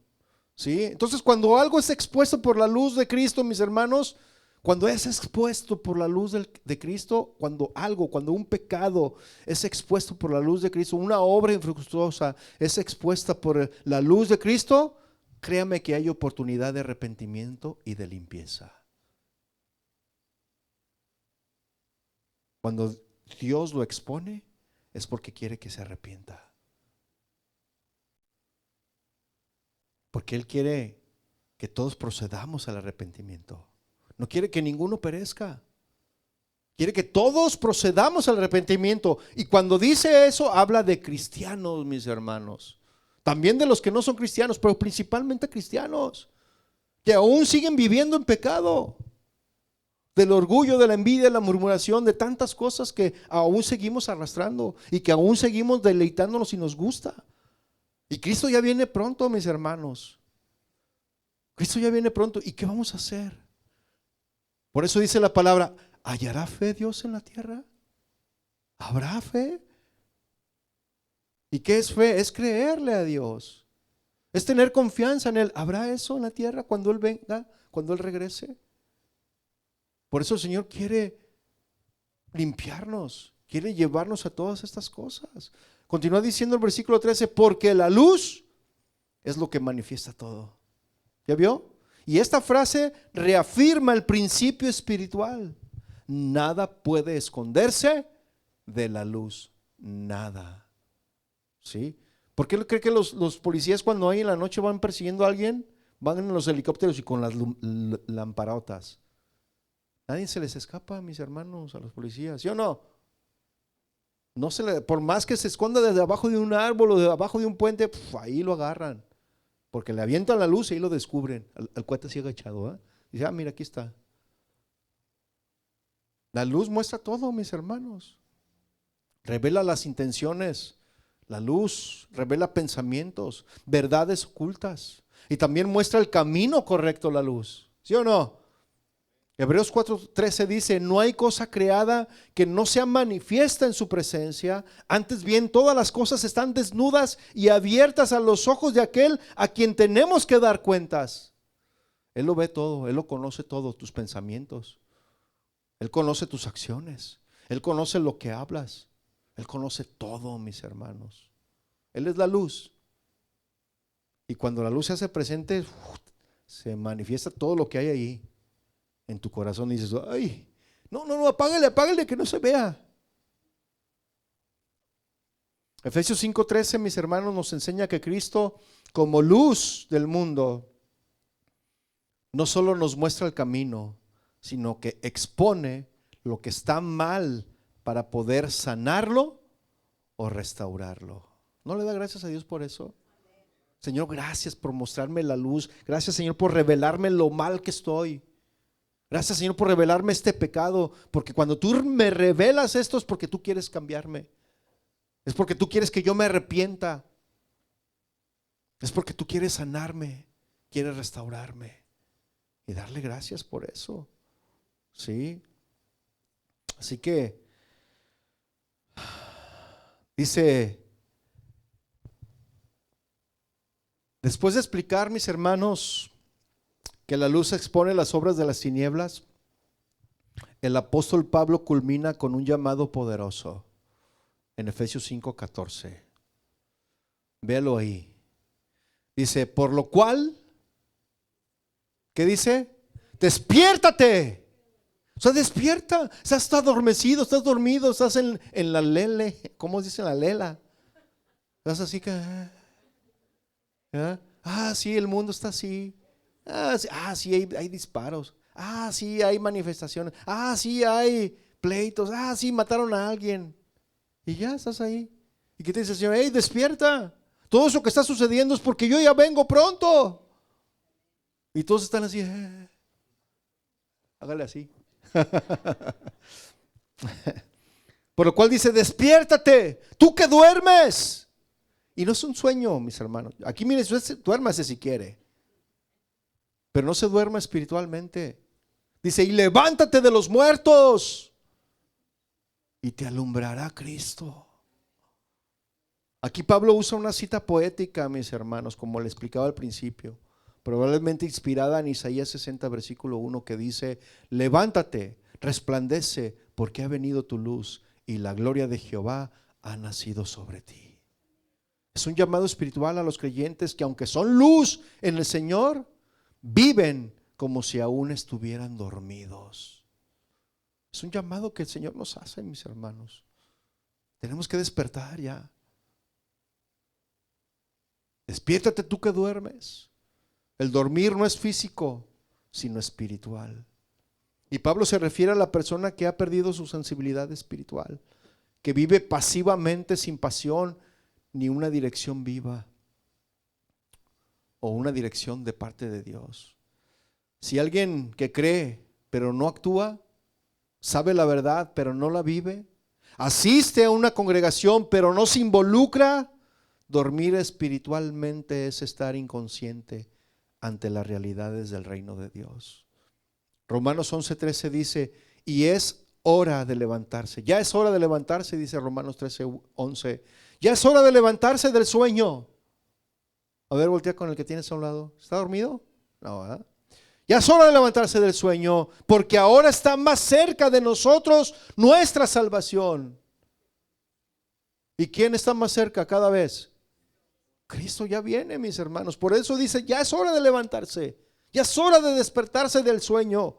¿Sí? Entonces, cuando algo es expuesto por la luz de Cristo, mis hermanos, Cuando es expuesto por la luz de Cristo, cuando un pecado es expuesto por la luz de Cristo, una obra infructuosa es expuesta por la luz de Cristo, créame que hay oportunidad de arrepentimiento y de limpieza. Cuando Dios lo expone, es porque quiere que se arrepienta. Porque Él quiere que todos procedamos al arrepentimiento. No quiere que ninguno perezca. Quiere que todos procedamos al arrepentimiento. Y cuando dice eso, habla de cristianos, mis hermanos. También de los que no son cristianos, pero principalmente cristianos, que aún siguen viviendo en pecado. Del orgullo, de la envidia, de la murmuración, de tantas cosas que aún seguimos arrastrando y que aún seguimos deleitándonos y nos gusta. Y Cristo ya viene pronto, mis hermanos. Cristo ya viene pronto. ¿Y qué vamos a hacer? Por eso dice la palabra: ¿hallará fe Dios en la tierra? ¿Habrá fe? ¿Y qué es fe? Es creerle a Dios. Es tener confianza en Él. ¿Habrá eso en la tierra cuando Él venga, cuando Él regrese? Por eso el Señor quiere limpiarnos, quiere llevarnos a todas estas cosas. Continúa diciendo el versículo 13: porque la luz es lo que manifiesta todo. ¿Ya vio? Y esta frase reafirma el principio espiritual. Nada puede esconderse de la luz. Nada. ¿Sí? ¿Por qué cree que los policías cuando hay en la noche van persiguiendo a alguien? Van en los helicópteros y con las lamparotas. Nadie se les escapa, mis hermanos, a los policías, ¿sí o no? Por más que se esconda desde abajo de un árbol o de abajo de un puente, ahí lo agarran. Porque le avientan la luz y ahí lo descubren. Al cuate así agachado, ¿eh? Dice: mira, aquí está. La luz muestra todo, mis hermanos. Revela las intenciones. La luz revela pensamientos, verdades ocultas. Y también muestra el camino correcto, la luz. ¿Sí o no? Hebreos 4:13 dice: no hay cosa creada que no sea manifiesta en su presencia, antes bien todas las cosas están desnudas y abiertas a los ojos de aquel a quien tenemos que dar cuentas. Él lo ve todo, Él lo conoce todo, tus pensamientos, Él conoce tus acciones, Él conoce lo que hablas, Él conoce todo, mis hermanos. Él es la luz. Y cuando la luz se hace presente, se manifiesta todo lo que hay ahí en tu corazón. Y dices: ay, no, apágale que no se vea. Efesios 5:13, mis hermanos, nos enseña que Cristo, como luz del mundo, no solo nos muestra el camino, sino que expone lo que está mal para poder sanarlo o restaurarlo. ¿No le da gracias a Dios por eso? Señor, gracias por mostrarme la luz. Gracias, Señor, por revelarme lo mal que estoy. Gracias, Señor, por revelarme este pecado. Porque cuando tú me revelas esto es porque tú quieres cambiarme. Es porque tú quieres que yo me arrepienta. Es porque tú quieres sanarme, quieres restaurarme. Y darle gracias por eso. ¿Sí? Así que dice, después de explicar, mis hermanos, que la luz expone las obras de las tinieblas, el apóstol Pablo culmina con un llamado poderoso en Efesios 5:14. Véalo ahí. Dice: por lo cual, ¿qué dice? Despiértate. O sea, despierta. O sea, estás adormecido, estás dormido, estás en la lele. ¿Cómo dice la lela? Estás así que... sí, el mundo está así. Sí, hay disparos. Sí, hay manifestaciones. Sí, hay pleitos. Sí, mataron a alguien. Y ya estás ahí. ¿Y qué te dice el Señor? Hey, despierta. Todo eso que está sucediendo es porque yo ya vengo pronto. Y todos están así. Hágale así. Por lo cual dice: despiértate, tú que duermes. Y no es un sueño, mis hermanos. Aquí mire, duérmase si quiere, pero no se duerma espiritualmente. Dice: y levántate de los muertos y te alumbrará Cristo. Aquí Pablo usa una cita poética, mis hermanos, como le explicaba al principio, probablemente inspirada en Isaías 60, versículo 1, que dice: levántate, resplandece, porque ha venido tu luz y la gloria de Jehová ha nacido sobre ti. Es un llamado espiritual a los creyentes que, aunque son luz en el Señor, viven como si aún estuvieran dormidos. Es un llamado que el Señor nos hace, mis hermanos. Tenemos que despertar ya. Despiértate tú que duermes. El dormir no es físico, sino espiritual. Y Pablo se refiere a la persona que ha perdido su sensibilidad espiritual, que vive pasivamente sin pasión ni una dirección viva o una dirección de parte de Dios. Si alguien que cree pero no actúa, sabe la verdad pero no la vive, asiste a una congregación pero no se involucra, dormir espiritualmente es estar inconsciente ante las realidades del reino de Dios. Romanos 11:13 dice: y es hora de levantarse. Ya es hora de levantarse, dice Romanos 13:11. Ya es hora de levantarse del sueño. A ver, voltea con el que tienes a un lado. ¿Está dormido? No, ¿verdad? Ya es hora de levantarse del sueño, porque ahora está más cerca de nosotros nuestra salvación. ¿Y quién está más cerca cada vez? Cristo ya viene, mis hermanos. Por eso dice: ya es hora de levantarse. Ya es hora de despertarse del sueño.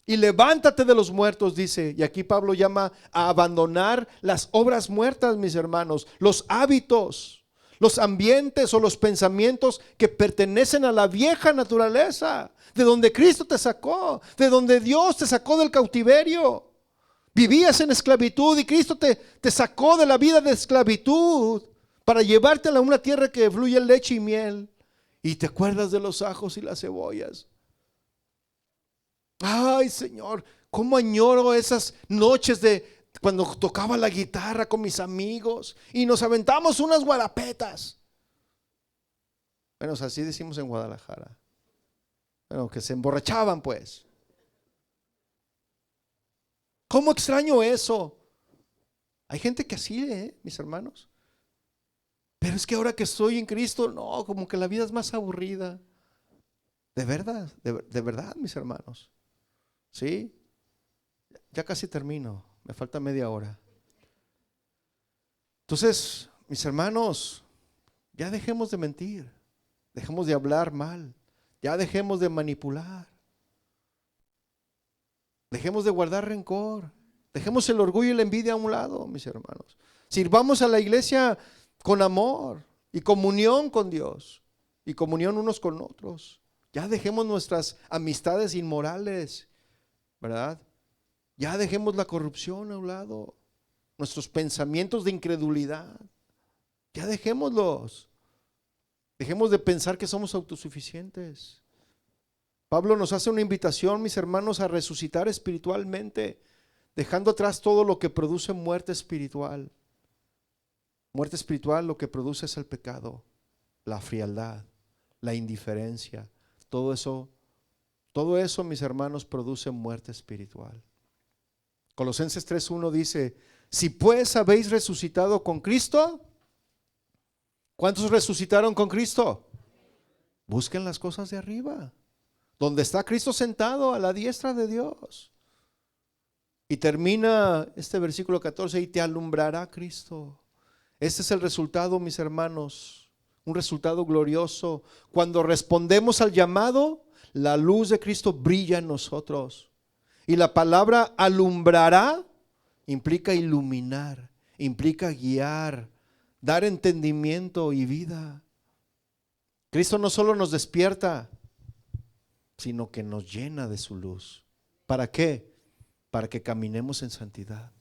Y levántate de los muertos, dice. Y aquí Pablo llama a abandonar las obras muertas, mis hermanos, los hábitos, los ambientes o los pensamientos que pertenecen a la vieja naturaleza, de donde Cristo te sacó, de donde Dios te sacó del cautiverio. Vivías en esclavitud y Cristo te sacó de la vida de esclavitud para llevártela a una tierra que fluye leche y miel. Y te acuerdas de los ajos y las cebollas. Ay, Señor, cómo añoro esas noches de cuando tocaba la guitarra con mis amigos y nos aventamos unas guarapetas. Bueno, así decimos en Guadalajara. Bueno, que se emborrachaban pues. ¿Cómo extraño eso? Hay gente que así, mis hermanos. Pero es que ahora que estoy en Cristo, no, como que la vida es más aburrida. De verdad, de verdad, mis hermanos. ¿Sí? Ya casi termino, me falta media hora. Entonces, mis hermanos, ya dejemos de mentir, dejemos de hablar mal, ya dejemos de manipular, dejemos de guardar rencor, dejemos el orgullo y la envidia a un lado, mis hermanos. Sirvamos a la iglesia con amor y comunión con Dios y comunión unos con otros. Ya dejemos nuestras amistades inmorales, ¿verdad? Ya dejemos la corrupción a un lado, nuestros pensamientos de incredulidad, ya dejémoslos. Dejemos de pensar que somos autosuficientes. Pablo nos hace una invitación, mis hermanos, a resucitar espiritualmente, dejando atrás todo lo que produce muerte espiritual. Muerte espiritual lo que produce es el pecado, la frialdad, la indiferencia, todo eso, mis hermanos, produce muerte espiritual. Colosenses 3:1 dice: si pues habéis resucitado con Cristo, ¿cuántos resucitaron con Cristo? Busquen las cosas de arriba, donde está Cristo sentado a la diestra de Dios. Y termina este versículo 14: y te alumbrará Cristo. Este es el resultado, mis hermanos, un resultado glorioso. Cuando respondemos al llamado, la luz de Cristo brilla en nosotros. Y la palabra alumbrará implica iluminar, implica guiar, dar entendimiento y vida. Cristo no solo nos despierta, sino que nos llena de su luz. ¿Para qué? Para que caminemos en santidad,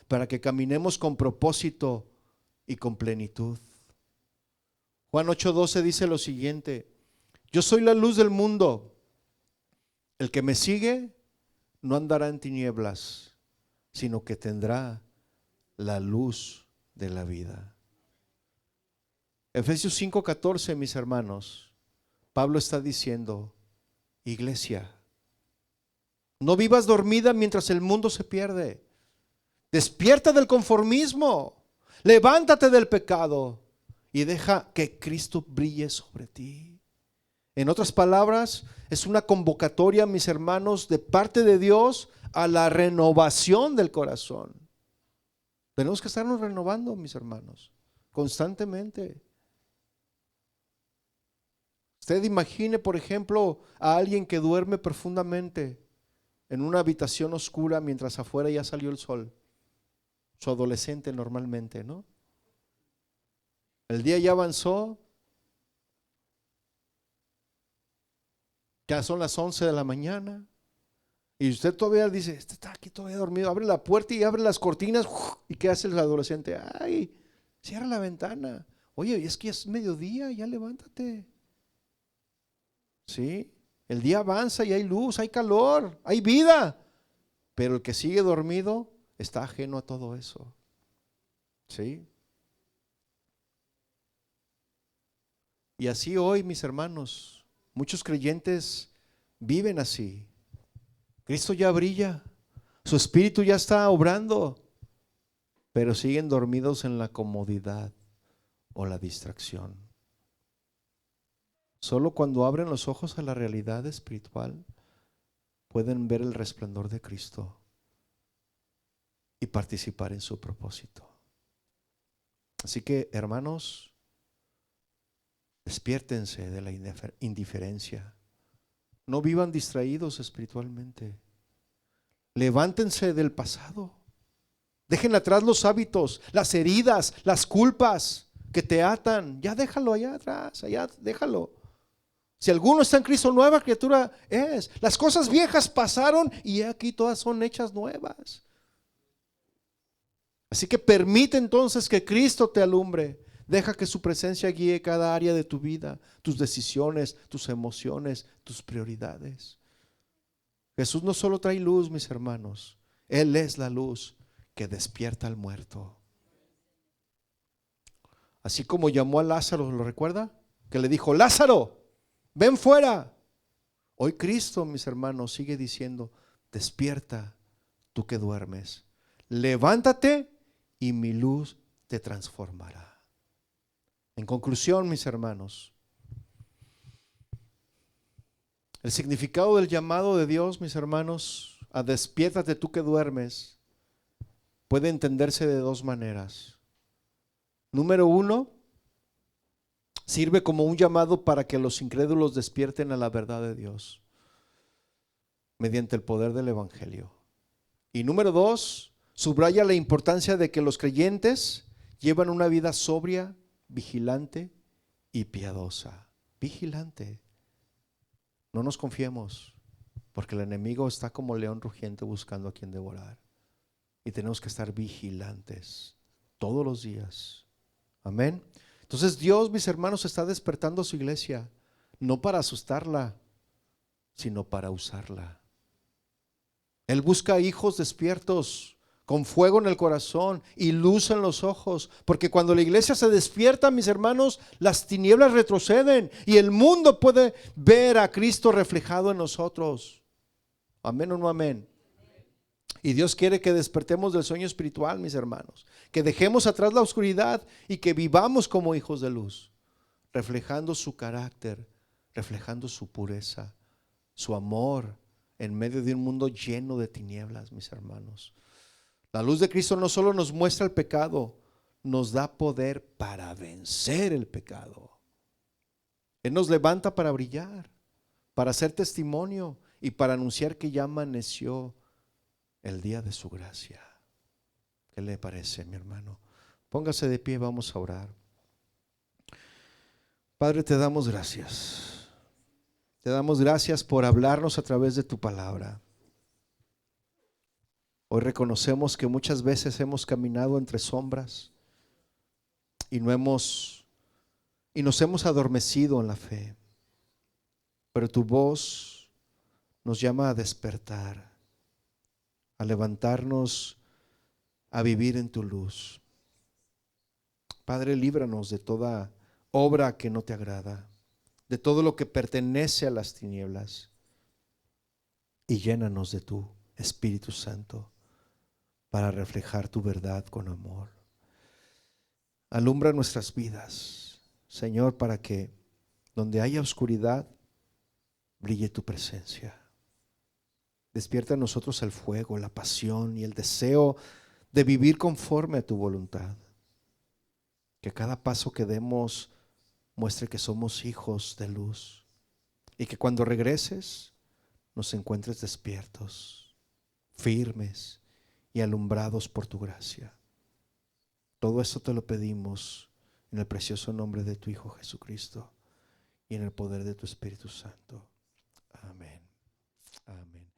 para que caminemos con propósito y con plenitud. Juan 8:12 dice lo siguiente: yo soy la luz del mundo. El que me sigue no andará en tinieblas, sino que tendrá la luz de la vida. Efesios 5:14, mis hermanos, Pablo está diciendo: iglesia, no vivas dormida mientras el mundo se pierde. Despierta del conformismo, levántate del pecado y deja que Cristo brille sobre ti. En otras palabras, es una convocatoria, mis hermanos, de parte de Dios a la renovación del corazón. Tenemos que estarnos renovando, mis hermanos, constantemente. Usted imagine, por ejemplo, a alguien que duerme profundamente en una habitación oscura mientras afuera ya salió el sol. Su adolescente normalmente, ¿no? El día ya avanzó, ya son las 11 de la mañana y usted todavía dice, este está aquí todavía dormido, abre la puerta y abre las cortinas. ¿Y qué hace el adolescente? Ay, cierra la ventana. Oye, es que es mediodía, ya levántate. ¿Sí? El día avanza y hay luz, hay calor, hay vida, pero el que sigue dormido está ajeno a todo eso. ¿Sí? Y así hoy, mis hermanos, muchos creyentes viven así. Cristo ya brilla, su espíritu ya está obrando, pero siguen dormidos en la comodidad o la distracción. Solo cuando abren los ojos a la realidad espiritual pueden ver el resplandor de Cristo y participar en su propósito. Así que, hermanos, despiértense de la indiferencia. No vivan distraídos espiritualmente. Levántense del pasado. Dejen atrás los hábitos, las heridas, las culpas que te atan. Ya déjalo allá atrás, allá déjalo. Si alguno está en Cristo, nueva criatura es. Las cosas viejas pasaron y aquí todas son hechas nuevas. Así que permite entonces que Cristo te alumbre. Deja que su presencia guíe cada área de tu vida, tus decisiones, tus emociones, tus prioridades. Jesús no solo trae luz, mis hermanos, Él es la luz que despierta al muerto. Así como llamó a Lázaro, ¿lo recuerda? Que le dijo, Lázaro, ven fuera. Hoy Cristo, mis hermanos, sigue diciendo, despierta tú que duermes, levántate y mi luz te transformará. En conclusión, mis hermanos, el significado del llamado de Dios, mis hermanos, a despiértate tú que duermes, puede entenderse de dos maneras. Número uno, sirve como un llamado para que los incrédulos despierten a la verdad de Dios mediante el poder del Evangelio. Y número dos, subraya la importancia de que los creyentes llevan una vida sobria, vigilante y piadosa. Vigilante. No nos confiemos, porque el enemigo está como león rugiente buscando a quien devorar. Y tenemos que estar vigilantes todos los días. Amén. Entonces Dios, mis hermanos, está despertando a su iglesia, no para asustarla, sino para usarla. Él busca hijos despiertos, con fuego en el corazón y luz en los ojos, porque cuando la iglesia se despierta, mis hermanos, las tinieblas retroceden y el mundo puede ver a Cristo reflejado en nosotros. Amén o no amén. Y Dios quiere que despertemos del sueño espiritual, mis hermanos, que dejemos atrás la oscuridad y que vivamos como hijos de luz, reflejando su carácter, reflejando su pureza, su amor en medio de un mundo lleno de tinieblas, mis hermanos. La luz de Cristo no solo nos muestra el pecado, nos da poder para vencer el pecado. Él nos levanta para brillar, para hacer testimonio y para anunciar que ya amaneció el día de su gracia. ¿Qué le parece, mi hermano? Póngase de pie, vamos a orar. Padre, te damos gracias. Te damos gracias por hablarnos a través de tu palabra. Hoy reconocemos que muchas veces hemos caminado entre sombras y nos hemos adormecido en la fe. Pero tu voz nos llama a despertar, a levantarnos, a vivir en tu luz. Padre, líbranos de toda obra que no te agrada, de todo lo que pertenece a las tinieblas, y llénanos de tu Espíritu Santo para reflejar tu verdad con amor. Alumbra nuestras vidas, Señor, para que donde haya oscuridad brille tu presencia. Despierta en nosotros el fuego, la pasión y el deseo de vivir conforme a tu voluntad. Que cada paso que demos muestre que somos hijos de luz y que cuando regreses nos encuentres despiertos, firmes y alumbrados por tu gracia. Todo esto te lo pedimos en el precioso nombre de tu Hijo Jesucristo y en el poder de tu Espíritu Santo. Amén. Amén.